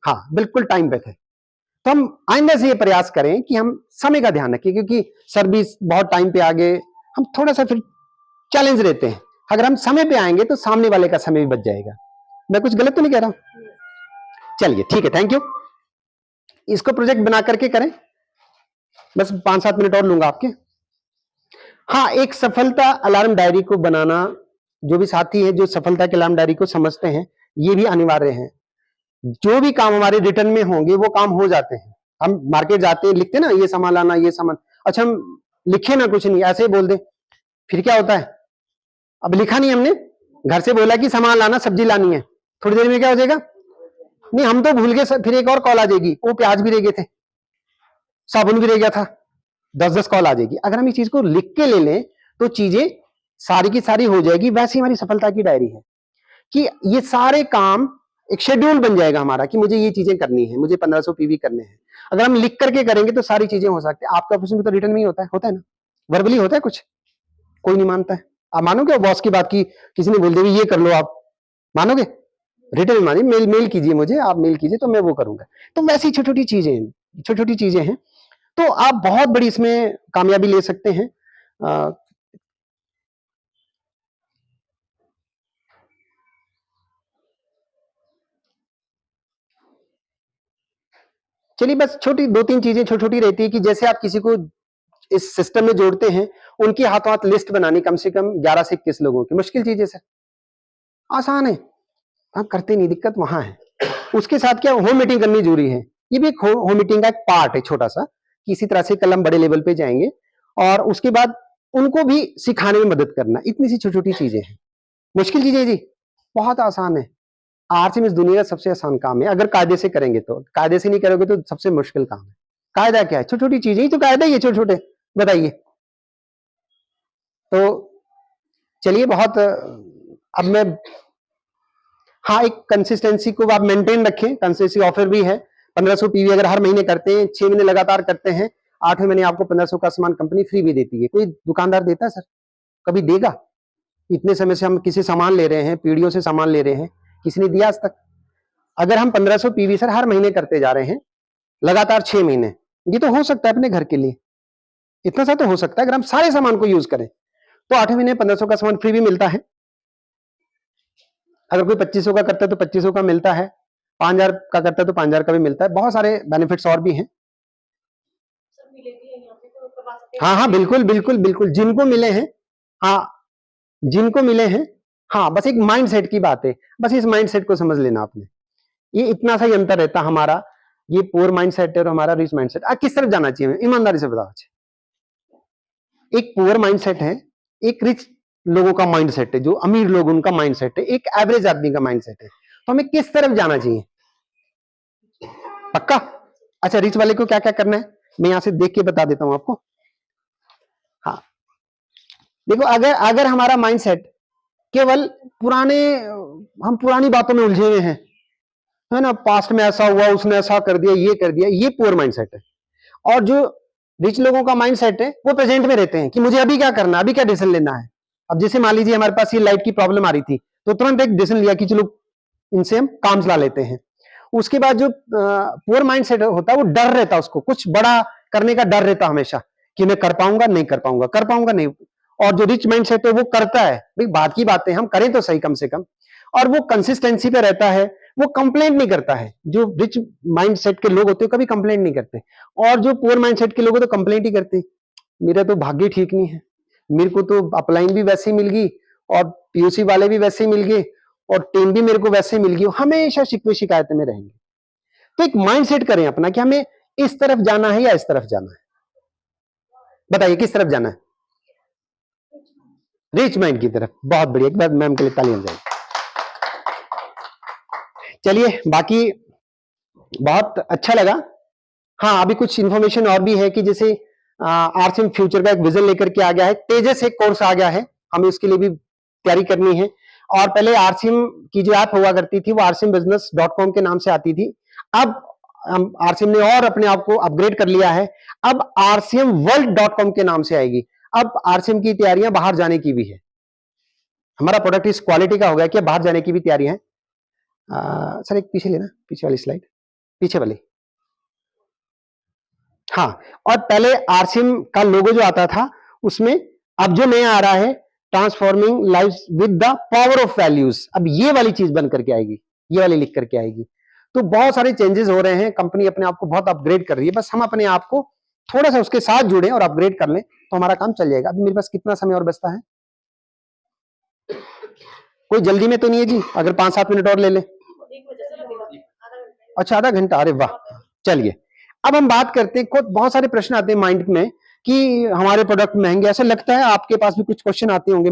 हाँ बिल्कुल टाइम पे थे। तो हम आइंदा से ये प्रयास करें कि हम समय का ध्यान रखें, क्योंकि सर्विस बहुत टाइम पे आ गए, हम थोड़ा सा फिर चैलेंज रहते हैं। अगर हम समय पे आएंगे तो सामने वाले का समय भी बच जाएगा। मैं कुछ गलत तो नहीं कह रहा हूं? चलिए ठीक है, थैंक यू। इसको प्रोजेक्ट बना करके करें, बस 5-7 मिनट और लूंगा आपके। हाँ एक सफलता अलार्म डायरी को बनाना, जो भी साथी है जो सफलता के अलार्म डायरी को समझते हैं, ये भी अनिवार्य है। जो भी काम हमारे रिटर्न में होंगे वो काम हो जाते हैं। हम मार्केट जाते हैं, लिखते ना ये सामान लाना, ये सामान, अच्छा हम लिखे ना कुछ नहीं, ऐसे ही बोल दे, फिर क्या होता है? अब लिखा नहीं हमने, घर से बोला कि सामान लाना, सब्जी लानी है, थोड़ी देर में क्या हो जाएगा? नहीं हम तो भूल गए, फिर एक और कॉल आ जाएगी, वो प्याज भी रह गए थे, साबुन भी रह गया था, 10-10 कॉल आ जाएगी। अगर हम इस चीज को लिख के ले लें तो चीजें सारी की सारी हो जाएगी। वैसे हमारी सफलता की डायरी है कि ये सारे काम एक शेड्यूल बन जाएगा हमारा कि मुझे ये चीजें करनी है, मुझे 1500 पीवी करने हैं। अगर हम लिख करके करेंगे तो सारी चीजें हो सकती है। आपके ऑफिस में तो रिटर्न में ही होता है ना? वर्बली होता है कुछ, कोई नहीं मानता है। आप मानोगे बॉस की बात की? किसी ने बोल दिया ये कर लो, आप मानोगे? रिटर्न मानिए, मेल मेल कीजिए मुझे, आप मेल कीजिए तो मैं वो करूंगा। तो वैसी छोटी छोटी चीजें हैं, छोटी छोटी चीजें हैं, तो आप बहुत बड़ी इसमें कामयाबी ले सकते हैं। चलिए बस छोटी 2-3 चीजें छोटी छोटी रहती है कि जैसे आप किसी को इस सिस्टम में जोड़ते हैं, उनकी हाथों हाथ लिस्ट बनानी, कम से कम 11 से 21 लोगों की। मुश्किल चीज है सर? आसान है, हम करते नहीं, दिक्कत वहां है। उसके साथ क्या होम मीटिंग करनी जरूरी है, ये भी एक होम मीटिंग का एक पार्ट है छोटा सा, किसी तरह से कल हम बड़े लेवल पे जाएंगे और उसके बाद उनको भी सिखाने में मदद करना। इतनी सी छोटी छोटी चीजें हैं। मुश्किल चीजें जी बहुत आसान है। आरसी में इस दुनिया का सबसे आसान काम है, अगर कायदे से करेंगे तो। कायदे से नहीं करोगे तो सबसे मुश्किल काम है। कायदा क्या है? छोटी छोटी चीजें ही तो कायदा ही है, छोटे छोटे, बताइए। तो चलिए बहुत अब मैं, हाँ एक कंसिस्टेंसी को आप मेंटेन रखें। कंसिस्टेंसी ऑफर भी है, 1500 पीवी अगर हर महीने करते हैं, 6 महीने लगातार करते हैं, 8वें महीने आपको 1500 का सामान कंपनी फ्री भी देती है। कोई दुकानदार देता है सर? कभी देगा? इतने समय से हम किसी सामान ले रहे हैं, पीढ़ियों से सामान ले रहे हैं, किसी ने दिया आज तक? अगर हम 1500 पीवी सर हर महीने करते जा रहे हैं लगातार 6 महीने, ये तो हो सकता है अपने घर के लिए, इतना सा तो हो सकता है। अगर हम सारे सामान को यूज करें तो 8वें महीने 1500 का सामान फ्री भी मिलता है। अगर कोई 2500 का करता है तो 2500 का मिलता है, 5000 का करता है तो 5000 का भी मिलता है। बहुत सारे बेनिफिट्स और भी हैं। हाँ हाँ बिल्कुल बिल्कुल बिल्कुल, जिनको मिले हैं, हाँ जिनको मिले हैं, हाँ बस एक माइंड सेट की बात है, बस इस माइंड सेट को समझ लेना आपने। ये इतना सा ही अंतर रहता हमारा, ये पोर माइंड सेट है और हमारा रिच माइंड सेट। किस तरफ जाना चाहिए ईमानदारी से बताओ? एक पुअर माइंड सेट है, एक रिच लोगों का माइंड सेट है, जो अमीर लोग उनका माइंड सेट है, एक एवरेज आदमी का माइंड सेट है। तो हमें किस तरफ जाना चाहिए? पक्का? अच्छा रिच वाले को क्या क्या करना है मैं यहां से देख के बता देता हूं आपको। हाँ देखो, अगर अगर हमारा माइंड सेट केवल पुराने, हम पुरानी बातों में उलझे हुए हैं, है ना, पास्ट में ऐसा हुआ, उसने ऐसा कर दिया, ये कर दिया, ये पुअर माइंड सेट है। और जो रिच लोगों का माइंड सेट है वो प्रेजेंट में रहते हैं कि मुझे अभी क्या करना है, अभी क्या डिसीजन लेना है। अब जैसे मान लीजिए हमारे पास ये लाइट की प्रॉब्लम आ रही थी, तो तुरंत एक डिसीजन लिया कि चलो इनसे हम काम चला लेते हैं। उसके बाद जो पुअर माइंड सेट होता है वो डर रहता, उसको कुछ बड़ा करने का डर रहता हमेशा कि मैं कर पाऊंगा नहीं कर पाऊंगा, कर पाऊंगा नहीं। और जो रिच माइंड सेट है वो करता है, भाई बात की बातें हम करें तो सही कम से कम, और वो कंसिस्टेंसी पे रहता है, वो कंप्लेंट नहीं करता है। जो रिच माइंड सेट के लोग होते हैं कभी कंप्लेंट नहीं करते, और जो पुअर माइंड सेट के लोग होते हैं कंप्लेंट ही करते, मेरा तो भाग्य ठीक नहीं है, मेरे को तो अपलाइन भी वैसे ही मिल गई और पीयूसी वाले भी वैसे ही मिल गए और टीम भी मेरे को वैसे ही मिल गई, हमेशा शिकवे शिकायतें में रहेंगे। तो एक माइंड सेट करें अपना कि हमें इस तरफ जाना है या इस तरफ जाना है, बताइए किस तरफ जाना है? रिच माइंड की तरफ। बहुत बढ़िया, एक बार मैम के लिए ताली हो जाए। चलिए, बाकी बहुत अच्छा लगा। हाँ, अभी कुछ इंफॉर्मेशन और भी है कि जैसे आरसीएम फ्यूचर का एक विजन लेकर के आ गया है, तेजस एक कोर्स आ गया है, हमें उसके लिए भी तैयारी करनी है। और पहले आरसीएम की जो ऐप हुआ करती थी वो rcmbusiness.com के नाम से आती थी, अब आरसीएम ने और अपने आप को अपग्रेड कर लिया है, अब rcmworld.com के नाम से आएगी। अब आरसीएम की तैयारियां बाहर जाने की भी है, हमारा प्रोडक्ट इस क्वालिटी का हो गया कि बाहर जाने की भी तैयारी है। सर एक पीछे लेना, पीछे वाली स्लाइड, पीछे वाली। हाँ, और पहले आरसीएम का लोगो जो आता था उसमें अब जो नया आ रहा है, transforming life with the power of values, अब ये वाली चीज बन करके आएगी, ये वाली लिख करके आएगी। तो बहुत सारे चेंजेस हो रहे हैं, कंपनी अपने आप को बहुत अपग्रेड कर रही है, बस हम अपने आप को थोड़ा सा उसके साथ जुड़े और अपग्रेड कर लें तो हमारा काम चल जाएगा। अभी मेरे पास कितना समय और बचता है? कोई जल्दी में तो नहीं है जी, अगर 5-7 मिनट और ले लें? अच्छा, आधा घंटा, अरे वाह। चलिए, अब हम बात करते हैं, खुद बहुत सारे प्रश्न आते हैं माइंड में कि हमारे प्रोडक्ट महंगे, ऐसा लगता है आपके पास भी कुछ क्वेश्चन आते होंगे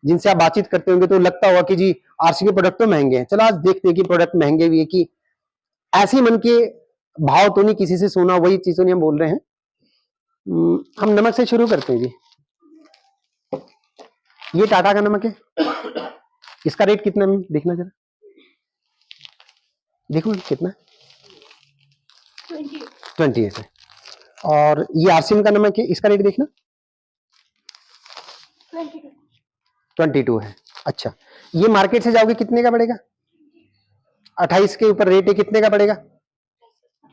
जिनसे आप बातचीत करते होंगे, तो लगता होगा कि जी आरसी के प्रोडक्ट तो महंगे हैं। चलो आज देखते हैं कि प्रोडक्ट महंगे भी है कि ऐसे मन के भाव तो नहीं, किसी से सुना वही चीजों नहीं हम बोल रहे हैं। हम नमक से शुरू करते हैं जी। ये टाटा का नमक है, इसका रेट कितना है देखना जरा, देखो कितना, 28 है। और ये आरसीएम का नमक है, इसका रेट देखना 22 है। अच्छा, ये मार्केट से जाओगे कितने का पड़ेगा? 28 के ऊपर रेट है, कितने का पड़ेगा?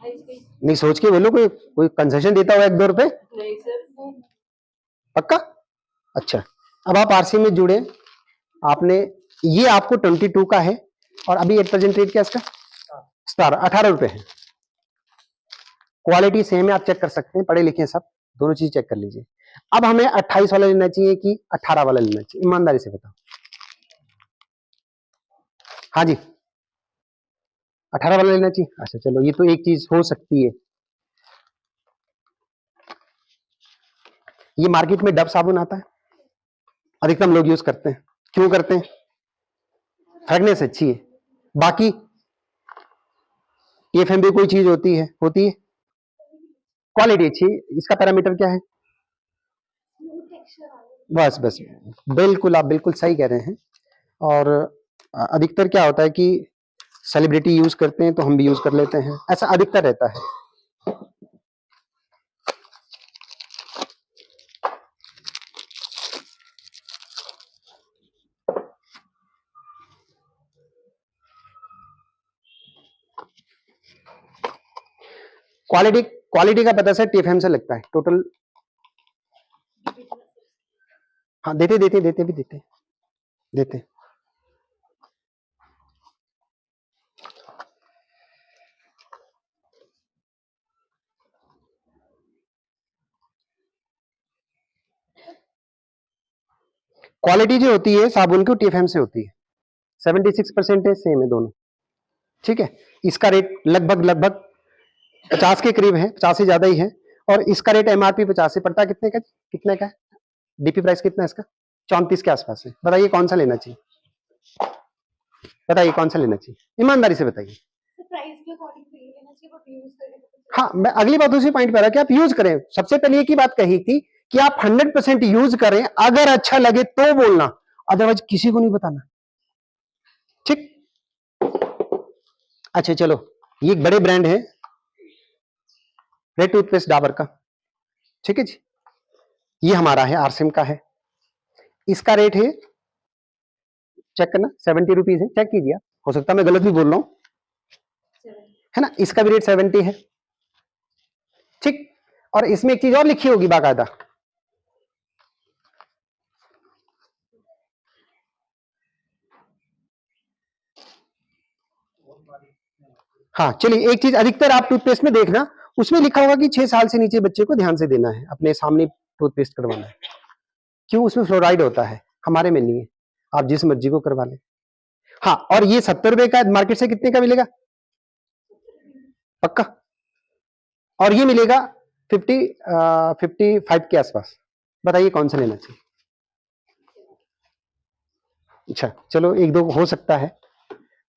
नहीं, सोच के बोलो, कोई कंसेशन देता हुआ 1-2 रुपए? पक्का? अच्छा, अब आप आरसी में जुड़े, आपने ये आपको 22 का है और अभी एट प्रेजेंट रेट क्या इसका? 18 रुपए है। क्वालिटी सेम है, आप चेक कर सकते हैं, पढ़े लिखे हैं सब, दोनों चीज चेक कर लीजिए। अब हमें 28 वाला लेना चाहिए कि 18 वाला लेना चाहिए, ईमानदारी से बताओ। हाँ जी, 18 वाला लेना चाहिए। अच्छा चलो, ये तो एक चीज हो सकती है, ये मार्केट में डब साबुन आता है, अधिकतम लोग यूज करते हैं। क्यों करते हैं? फ्रेगनेंस अच्छी है, बाकी एफएमबी कोई चीज होती है क्वालिटी अच्छी, इसका पैरामीटर क्या है? बस बस, बिल्कुल, आप बिल्कुल सही कह रहे हैं। और अधिकतर क्या होता है कि सेलिब्रिटी यूज करते हैं तो हम भी यूज कर लेते हैं, ऐसा अधिकतर रहता है। क्वालिटी का पता सर टीएफएम से लगता है टोटल। हाँ, देते। क्वालिटी जो होती है साबुन की टीएफएम से होती है, 76% है, सेम है दोनों। ठीक है, इसका रेट लगभग 50 के करीब है, 50 से ज्यादा ही है। और इसका रेट एमआरपी 50 से पड़ता है, कितने का है? डीपी प्राइस कितना है इसका? 34 के आसपास है। बताइए कौन सा लेना चाहिए, बताइए कौन सा लेना चाहिए, ईमानदारी से बताइए। हाँ, मैं अगली बात उसी पॉइंट पर आ कि आप यूज करें। सबसे पहले एक ही बात कही थी कि आप 100% यूज करें, अगर अच्छा लगे तो बोलना, अदरवाइज किसी को नहीं बताना। ठीक, अच्छा चलो, ये एक बड़े ब्रांड है, रेड टूथपेस्ट डाबर का। ठीक है जी, ये हमारा है, आरसीएम का है। इसका रेट है चेक करना, 70 रुपीज है, चेक कीजिए आप, हो सकता है मैं गलत भी बोल रहा हूं, है ना। इसका भी रेट 70 है, ठीक। और इसमें एक चीज और लिखी होगी बाकायदा, हाँ चलिए एक चीज अधिकतर आप टूथपेस्ट में देखना, उसमें लिखा होगा कि 6 साल से नीचे बच्चे को ध्यान से देना है, अपने सामने टूथपेस्ट करवाना है। क्यों? उसमें फ्लोराइड होता है, हमारे में नहीं है, आप जिस मर्जी को करवा लें। हाँ, और ये 70 रुपए का मार्केट से कितने का मिलेगा? पक्का? और ये मिलेगा 55 के आसपास। बताइए कौन सा लेना चाहिए? अच्छा चलो एक दो हो सकता है,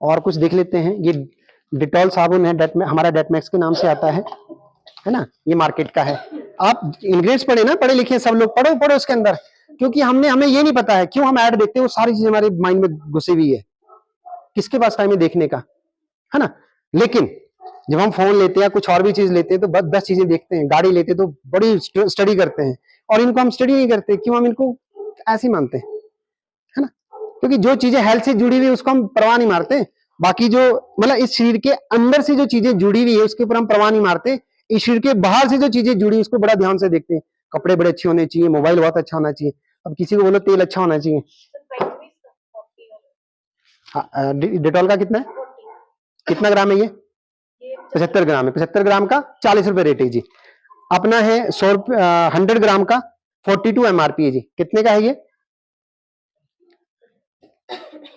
और कुछ देख लेते हैं। ये डिटॉल साबुन है, हमारा डेटमैक्स के नाम से आता है ना, ये मार्केट का है। आप इंग्रेडिएंट्स पढ़े ना, पढ़े लिखे सब लोग, पढ़ो पढ़ो उसके अंदर, क्योंकि हमें ये नहीं पता है क्यों हम ऐड देखते हैं, वो सारी चीजें हमारे माइंड में घुसी हुई है, किसके पास टाइम है देखने का, है ना। लेकिन जब हम फोन लेते हैं, कुछ और भी चीज लेते हैं, तो बस 10 चीजें देखते हैं, गाड़ी लेते हैं तो बड़ी स्टडी करते हैं, और इनको हम स्टडी नहीं करते, क्यों? हम इनको ऐसे ही मानते हैं, है ना। क्योंकि जो चीजें हेल्थ से जुड़ी हुई है उसको हम परवाह नहीं मारते, बाकी जो मतलब इस शरीर के अंदर से जो चीजें जुड़ी हुई है उसके ऊपर हम परवाह नहीं मारते, इस शरीर के बाहर से जो चीजें जुड़ी है उसको बड़ा ध्यान से देखते हैं। कपड़े बड़े अच्छे होने चाहिए, मोबाइल बहुत अच्छा होना चाहिए, अब किसी को बोलो तेल अच्छा होना चाहिए। डिटॉल का कितना है, कितना ग्राम है ये? 75 ग्राम है, 75 ग्राम का 40 रुपए रेट है जी। अपना है 100 ग्राम का 42 MRP है जी। कितने का है ये?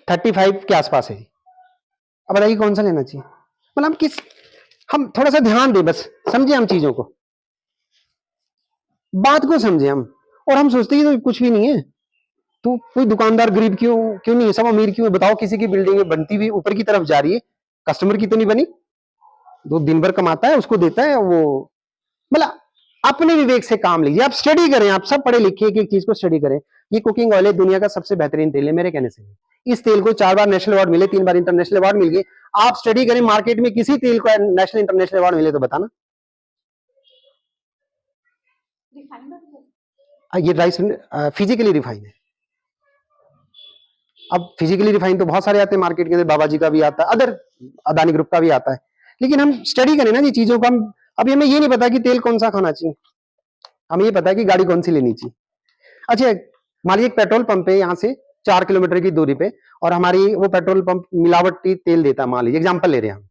35 के आसपास है जी। अब बताइए कौन सा लेना चाहिए? मतलब हम थोड़ा सा ध्यान दें, बस समझे हम चीजों को, बात को समझे हम, और हम सोचते हैं तो कुछ भी नहीं है, तो कोई दुकानदार गरीब क्यों क्यों नहीं है, सब अमीर क्यों है? बताओ, किसी की बिल्डिंग है बनती हुई ऊपर की तरफ जा रही है, कस्टमर की तो नहीं बनी, जो दिन भर कमाता है उसको देता है वो, मतलब अपने विवेक से काम लीजिए, आप स्टडी करें, आप सब पढ़े लिखे एक एक चीज को स्टडी करें। ये कुकिंग ऑयल है, दुनिया का सबसे बेहतरीन तेल है मेरे कहने से। इस तेल को 4 बार नेशनल अवार्ड मिले, 3 बार इंटरनेशनल अवार्ड मिल गए। आप स्टडी करें, मार्केट में किसी तेल को नेशनल इंटरनेशनल अवार्ड मिले तो बताना। ये राइस फिजिकली रिफाइन है। अब फिजिकली रिफाइन तो बहुत सारे आते हैं मार्केट के अंदर, बाबा जी का भी आता है, अदर अदानी ग्रुप का भी आता है, लेकिन हम स्टडी करें ना ये चीजों को। हम अभी हमें ये नहीं पता कि तेल कौन सा खाना चाहिए, हमें ये पता है कि गाड़ी कौन सी लेनी चाहिए। अच्छा, मान लीजिए एक पेट्रोल पंप है यहाँ से 4 किलोमीटर की दूरी पे, और हमारी वो पेट्रोल पंप मिलावटी तेल देता है, मान लीजिए एग्जाम्पल ले रहे हैं हम,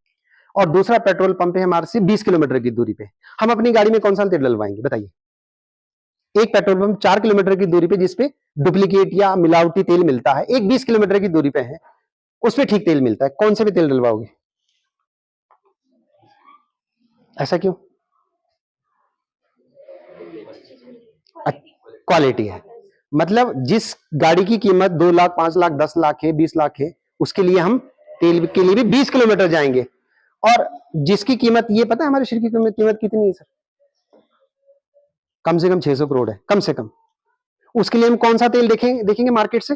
और दूसरा पेट्रोल पंप है हमारे से 20 किलोमीटर की दूरी पे, हम अपनी गाड़ी में कौन सा तेल डलवाएंगे बताइए? एक पेट्रोल पंप 4 किलोमीटर की दूरी पे जिसपे डुप्लीकेट या मिलावटी तेल मिलता है, एक 20 किलोमीटर की दूरी पे है उसपे ठीक तेल मिलता है, कौन से भी तेल डलवाओगे? ऐसा क्यों? क्वालिटी है, मतलब जिस गाड़ी की कीमत 2 लाख 5 लाख 10 लाख है 20 लाख है, उसके लिए हम तेल के लिए भी 20 किलोमीटर जाएंगे। और जिसकी कीमत, ये पता है हमारे शरीर की कीमत कितनी है सर? कम से कम 600 करोड़ है, कम से कम। उसके लिए हम कौन सा तेल देखेंगे मार्केट से?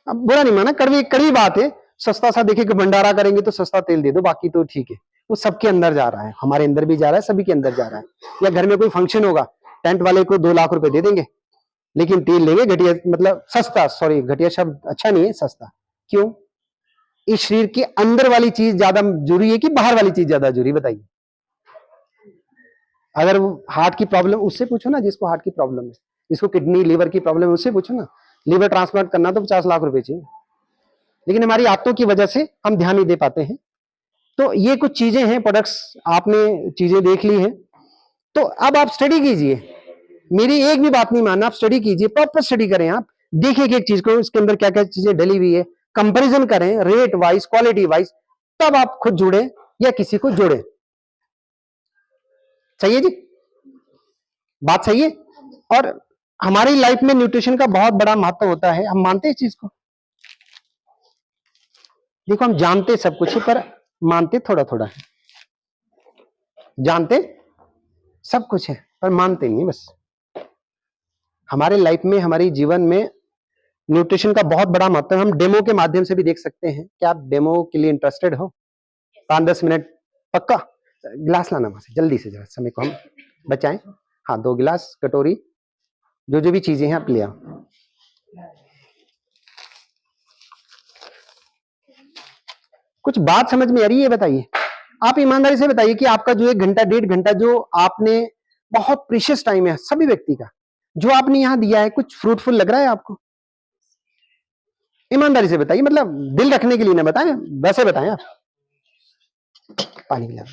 अब बुरा नहीं माना, कड़वी कड़वी बात है, सस्ता सा देखे कि भंडारा करेंगे तो सस्ता तेल दे दो, बाकी तो ठीक है। वो सबके अंदर जा रहा है, हमारे अंदर भी जा रहा है, सभी के अंदर जा रहा है। या घर में कोई फंक्शन होगा, टेंट वाले को 2 लाख रुपए दे देंगे, लेकिन तेल लेंगे घटिया, मतलब सस्ता, सॉरी घटिया शब्द अच्छा नहीं है, सस्ता। क्यों? इस शरीर के अंदर वाली चीज ज्यादा जरूरी है कि बाहर वाली चीज ज्यादा जरूरी, बताइए? अगर वो हार्ट की प्रॉब्लम, उससे पूछो ना जिसको हार्ट की प्रॉब्लम है, जिसको किडनी लीवर की प्रॉब्लम है, उससे पूछो ना। लीवर ट्रांसप्लांट करना तो 50 लाख रुपए चाहिए, लेकिन हमारी आदतों की वजह से हम ध्यान नहीं दे पाते हैं। तो ये कुछ चीजें हैं, प्रोडक्ट्स आपने चीजें देख ली हैं, तो अब आप स्टडी कीजिए, मेरी एक भी बात नहीं मानना, आप स्टडी कीजिए, प्रॉपर स्टडी करें, आप देखिए एक चीज को, इसके अंदर क्या क्या चीजें डली हुई है, कंपैरिजन करें रेट वाइज क्वालिटी वाइज, तब आप खुद जुड़े या किसी को जोड़े। सही है जी, बात सही है। और हमारी लाइफ में न्यूट्रिशन का बहुत बड़ा महत्व होता है, हम मानते हैं इस चीज को? देखो हम जानते सब कुछ है, पर मानते थोड़ा थोड़ा है। जानते सब कुछ है पर मानते नहीं, बस। हमारे लाइफ में, हमारी जीवन में न्यूट्रिशन का बहुत बड़ा महत्व है। हम डेमो के माध्यम से भी देख सकते हैं। क्या आप डेमो के लिए इंटरेस्टेड हो? 5-10 मिनट पक्का? गिलास लाना वहां से जल्दी से, जरा समय को हम बचाएं। हाँ, 2 गिलास, कटोरी, जो जो भी चीजें हैं आप ले आओ। कुछ बात समझ में आ रही है, ये बताइए। आप ईमानदारी से बताइए कि आपका जो 1 घंटा 1.5 घंटा जो आपने, बहुत प्रीशियस टाइम है सभी व्यक्ति का, जो आपने यहां दिया है, कुछ फ्रूटफुल लग रहा है आपको? ईमानदारी से बताइए, मतलब दिल रखने के लिए ना बताएं, वैसे बताएं आप। पानी पिला।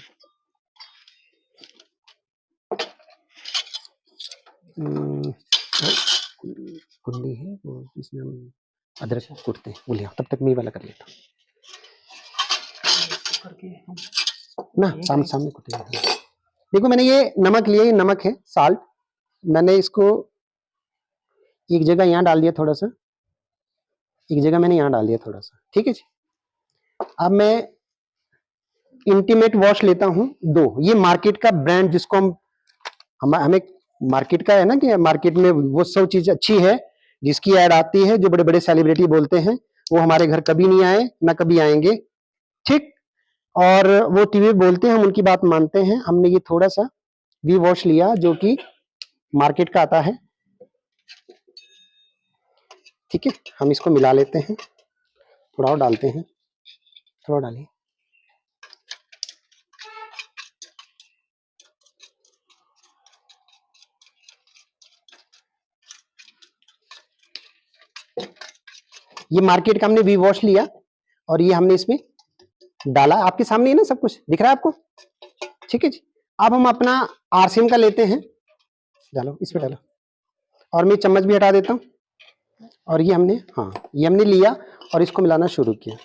कुंडी है वो, इसमें हम अदरक कूटते हैं, बोलिए तब तक मैं वाला कर लेता ना, सामने कुटे। देखो मैंने ये नमक लिया, ये नमक है, साल्ट। मैंने इसको एक जगह यहाँ डाल दिया थोड़ा सा, एक जगह मैंने यहाँ डाल दिया थोड़ा सा, ठीक है जी। अब मैं इंटीमेट वॉश लेता हूँ 2, ये मार्केट का ब्रांड, जिसको हमें मार्केट का है ना, कि मार्केट में वो सब चीज अच्छी है जिसकी ऐड आती है, जो बड़े बड़े सेलिब्रिटी बोलते हैं, वो हमारे घर कभी नहीं आए ना कभी आएंगे, ठीक। और वो टीवी बोलते हैं, हम उनकी बात मानते हैं। हमने ये थोड़ा सा वी वॉश लिया जो कि मार्केट का आता है, ठीक है। हम इसको मिला लेते हैं, थोड़ा और डालते हैं, थोड़ा डालिए। ये मार्केट का हमने वी वॉश लिया और ये हमने इसमें डाला, आपके सामने है ना, सब कुछ दिख रहा है आपको, ठीक है जी। अब हम अपना आरसीएम का लेते हैं, डालो इस पे डालो, और मैं चम्मच भी हटा देता हूँ। और ये हमने, हाँ ये हमने लिया और इसको मिलाना शुरू किया।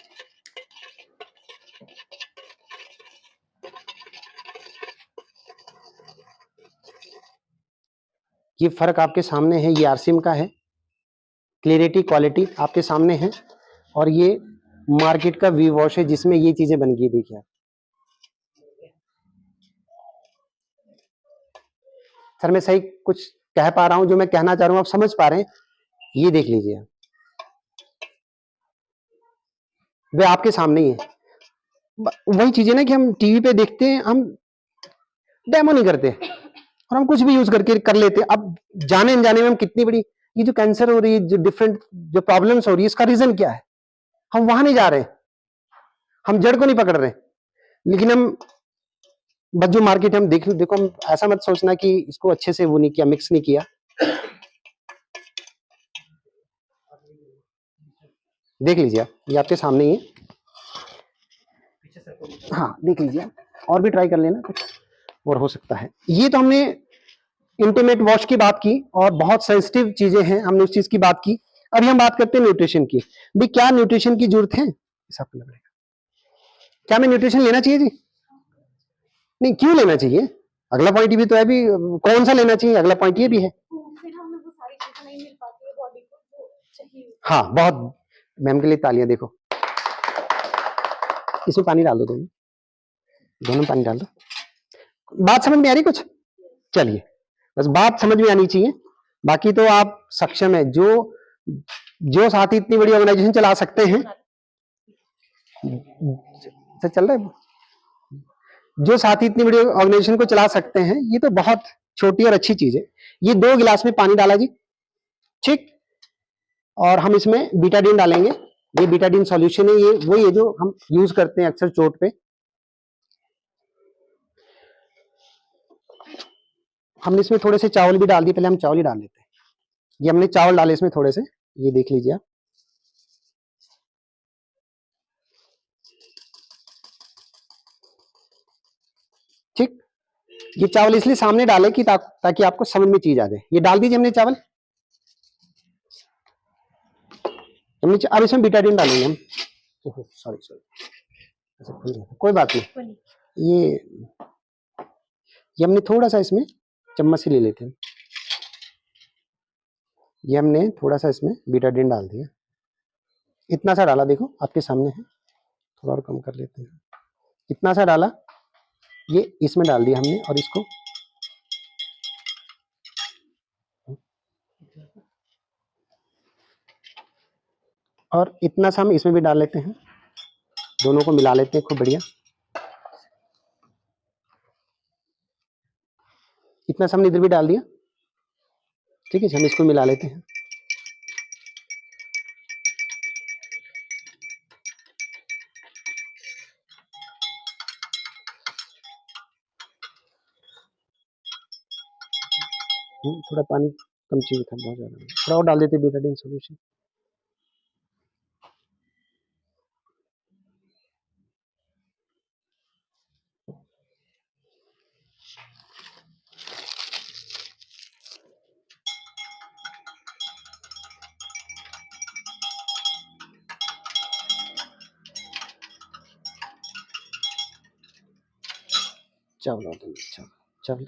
ये फर्क आपके सामने है, ये आरसीएम का है, क्लियरिटी क्वालिटी आपके सामने है, और ये मार्केट का वी वॉश है जिसमें ये चीजें बन गई, देखिए आप। सर मैं सही कुछ कह पा रहा हूं, जो मैं कहना चाह रहा हूं आप समझ पा रहे हैं? ये देख लीजिए आप, वे आपके सामने ही है। वही चीजें ना कि हम टीवी पे देखते हैं, हम डेमो नहीं करते और हम कुछ भी यूज करके कर लेते हैं। अब जाने अनजाने में हम कितनी बड़ी, ये जो कैंसर हो रही है, जो डिफरेंट जो प्रॉब्लम्स हो रही है, इसका रीजन क्या है? हम वहां नहीं जा रहे, हम जड़ को नहीं पकड़ रहे, लेकिन हम बस जो मार्केट हम देखो, हम ऐसा मत सोचना कि इसको अच्छे से वो नहीं किया, मिक्स नहीं किया। देख लीजिए आप, ये आपके सामने ही है, हाँ देख लीजिए आप, और भी ट्राई कर लेना कुछ और हो सकता है। ये तो हमने इंटीमेट वॉश की बात की, और बहुत सेंसिटिव चीजें हैं, हमने उस चीज की बात की। अभी हम बात करते हैं न्यूट्रिशन की। भाई क्या न्यूट्रिशन की जरूरत है, हिसाब करना पड़ेगा। क्या मैं न्यूट्रिशन लेना चाहिए जी? नहीं, क्यों लेना चाहिए? अगला पॉइंट भी तो है, भी कौन सा लेना चाहिए, अगला पॉइंट ये भी है। हाँ बहुत, मैम के लिए तालियां। देखो इसमें पानी डाल दो, दोनों पानी डाल दो। बात समझ में आ रही कुछ? चलिए, बस बात समझ में आनी चाहिए, बाकी तो आप सक्षम है। जो जो साथी इतनी बड़ी ऑर्गेनाइजेशन चला सकते हैं, से चल रहा है, जो साथी इतनी बड़ी ऑर्गेनाइजेशन को चला सकते हैं, ये तो बहुत छोटी और अच्छी चीज है। ये 2 गिलास में पानी डाला जी, ठीक। और हम इसमें बीटाडीन डालेंगे। ये बीटाडीन सॉल्यूशन है, ये वही है जो हम यूज करते हैं अक्सर चोट पे। हमने इसमें थोड़े से चावल भी डाल दिए, पहले हम चावल ही डाल लेते हैं। ये हमने चावल डाले इसमें थोड़े से, ये देख लीजिए आप, ठीक। ये चावल इसलिए सामने डाले कि ताकि आपको समझ में चीज आ जाए। ये डाल दीजिए हमने चावल, अब इसमें बीटाडीन डालेंगे हम। सॉरी सॉरी, कोई बात नहीं। ये हमने थोड़ा सा इसमें चम्मच से ले लेते हैं। ये हमने थोड़ा सा इसमें बीटाडीन डाल दिया, इतना सा डाला, देखो आपके सामने है। थोड़ा और कम कर लेते हैं, इतना सा डाला, ये इसमें डाल दिया हमने, और इसको और इतना सा हम इसमें भी डाल लेते हैं, दोनों को मिला लेते हैं खूब बढ़िया। इतना सा हमने इधर भी डाल दिया, ठीक है। हम इसको मिला लेते हैं। थोड़ा पानी कम चाहिए था, बहुत ज्यादा थोड़ा और डाल देते बेटाडीन सॉल्यूशन। चावल चावल चावल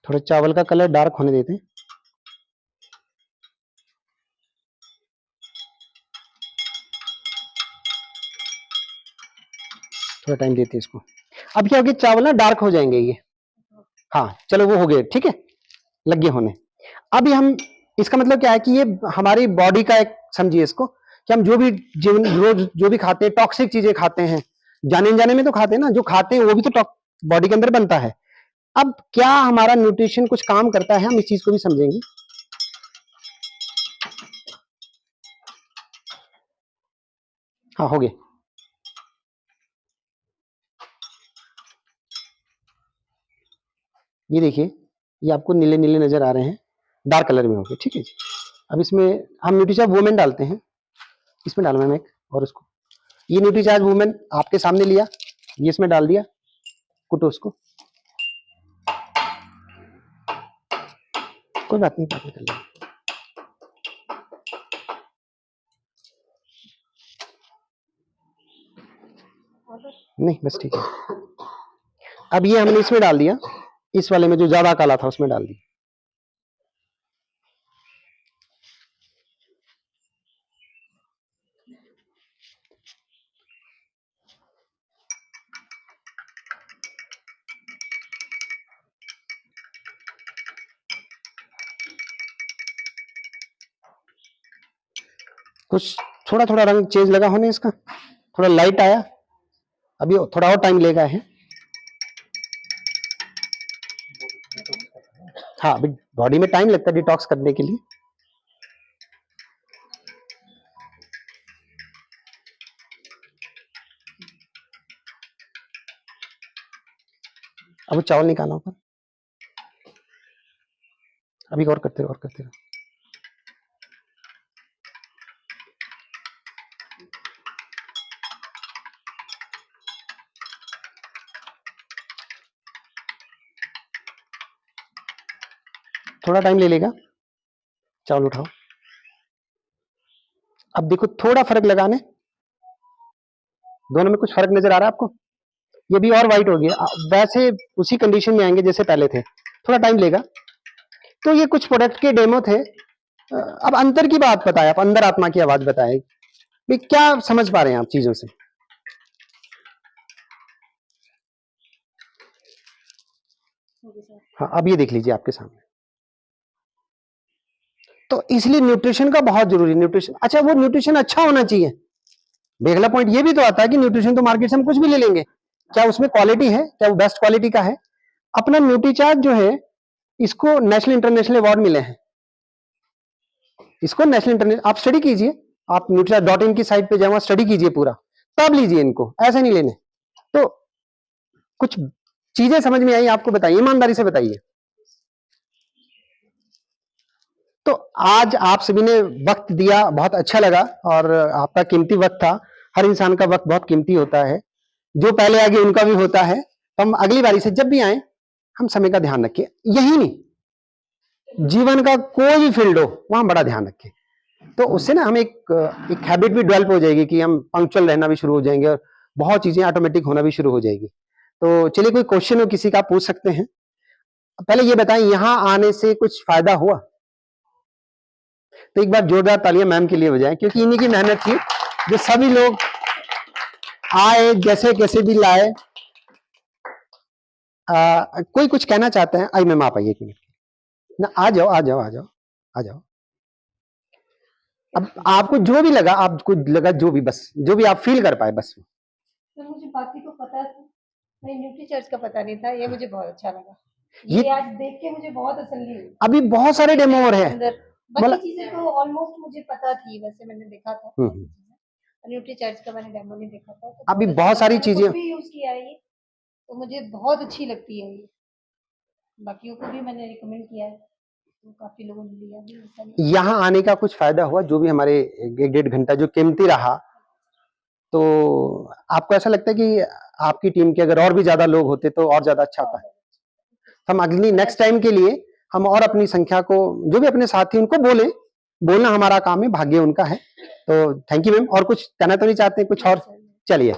थोड़ा चावल का कलर डार्क होने देते हैं। थोड़ा टाइम देते हैं इसको। अब क्या हो गया, चावल ना डार्क हो जाएंगे ये। हाँ चलो वो हो गए, ठीक है, लग गए होने। अभी हम, इसका मतलब क्या है कि ये हमारी बॉडी का एक, समझिए इसको, कि हम जो भी जीवन रोज जो भी खाते हैं, टॉक्सिक चीजें खाते हैं, जाने अनजाने में तो खाते हैं ना, जो खाते हैं वो भी तो बॉडी के अंदर बनता है। अब क्या हमारा न्यूट्रिशन कुछ काम करता है, हम इस चीज को भी समझेंगे। हाँ हो गए। ये देखिए, ये आपको नीले नीले नजर आ रहे हैं, डार्क कलर में हो गए, ठीक है जी। अब इसमें हम न्यूट्रीचार्ज वुमेन डालते हैं, इसमें डालना है एक, और उसको, ये न्यूट्रीचार्ज वुमेन आपके सामने लिया, ये इसमें डाल दिया, कुटो उसको, कोई बात नहीं, बात कर लेंगे। नहीं बस ठीक है। अब ये हमने इसमें डाल दिया, इस वाले में जो ज्यादा काला था उसमें डाल दिया। कुछ थोड़ा थोड़ा रंग चेंज लगा होने इसका, थोड़ा लाइट आया, अभी थोड़ा और टाइम लेगा है। हाँ अभी बॉडी में टाइम लगता है डिटॉक्स करने के लिए। अब चावल निकालना ऊपर, अभी और करते रहो, और करते रहो। थोड़ा टाइम ले लेगा, चावल उठाओ। अब देखो थोड़ा फर्क लगाने, दोनों में कुछ फर्क नजर आ रहा है आपको? ये भी और वाइट हो गया, वैसे उसी कंडीशन में आएंगे जैसे पहले थे, थोड़ा टाइम लेगा। तो ये कुछ प्रोडक्ट के डेमो थे। अब अंतर की बात बताए, आप अंदर आत्मा की आवाज बताए, भी क्या समझ पा रहे हैं आप चीजों से? हाँ अब ये देख लीजिए आपके सामने। तो इसलिए न्यूट्रिशन का बहुत जरूरी, न्यूट्रिशन, अच्छा वो न्यूट्रिशन अच्छा होना चाहिए। अगला पॉइंट ये भी तो आता है कि न्यूट्रिशन तो मार्केट से हम कुछ भी ले लेंगे, क्या उसमें क्वालिटी है, क्या वो बेस्ट क्वालिटी का है? अपना न्यूट्रीचार्ज जो है, इसको नेशनल इंटरनेशनल अवार्ड मिले हैं, इसको नेशनल इंटरनेशनल, आप स्टडी कीजिए, आप न्यूट्रीचार्ज.in की साइट पे जाओ, स्टडी कीजिए पूरा, तब लीजिए इनको, ऐसे नहीं लेने। तो कुछ चीजें समझ में आई आपको, बताइए ईमानदारी से बताइए। तो आज आप सभी ने वक्त दिया, बहुत अच्छा लगा, और आपका कीमती वक्त था। हर इंसान का वक्त बहुत कीमती होता है, जो पहले आ गए उनका भी होता है। तो हम अगली बारी से जब भी आए, हम समय का ध्यान रखें, यही नहीं, जीवन का कोई भी फील्ड हो वहां बड़ा ध्यान रखें। तो उससे ना हम एक हैबिट भी डेवलप हो जाएगी कि हम पंक्चुअल रहना भी शुरू हो जाएंगे, और बहुत चीजें ऑटोमेटिक होना भी शुरू हो जाएगी। तो चलिए, कोई क्वेश्चन हो किसी का, आप पूछ सकते हैं। पहले ये बताएं, यहां आने से कुछ फायदा हुआ? तो एक बार जोरदार तालियां मैम के लिए हो जाए, क्योंकि इन्हीं की मेहनत थी, जो सभी लोग आए, जैसे कैसे भी लाए। कोई कुछ कहना चाहते हैं? आई मैम आप आइए, एक मिनट ना, आ जाओ आ जाओ आ जाओ आ जाओ। अब आपको जो भी लगा, आपको लगा जो भी, बस जो भी आप फील कर पाए बस।
तो मुझे बाकी तो पता है, नहीं, न्यूट्री चर्च का पता नहीं था, ये मुझे बहुत अच्छा लगा।
ये
ये आज देख के मुझे बहुत तसल्ली हुई।
अभी बहुत सारे डेमो और हैं।
अंदर बाकी चीजें तो ऑलमोस्ट मुझे पता थी, वैसे मैंने देखा था बाकी चीजें। न्यूट्री चर्च का मैंने डेमो नहीं देखा था, तो
अभी
बहुत अच्छा
बहुत
लगा।
सारी
मैंने
चीजें
खुद भी यूज किया है ये, तो मुझे बहुत अच्छी लगती है ये। बाकियों को भी मैंने रिकमेंड किया है, तो काफी लोगों ने लिया भी, ऐसा नहीं।
यहाँ आने का कुछ फायदा हुआ, जो भी हमारे 1-1.5 घंटा जो कीमती रहा, तो आपको ऐसा लगता है कि आपकी टीम के अगर और भी ज्यादा लोग होते तो और ज्यादा अच्छा होता? हम अगली नेक्स्ट टाइम के लिए हम और अपनी संख्या को, जो भी अपने साथी उनको बोले, बोलना हमारा काम है, भाग्य उनका है। तो थैंक यू मैम। और कुछ कहना तो नहीं चाहते कुछ और? चलिए।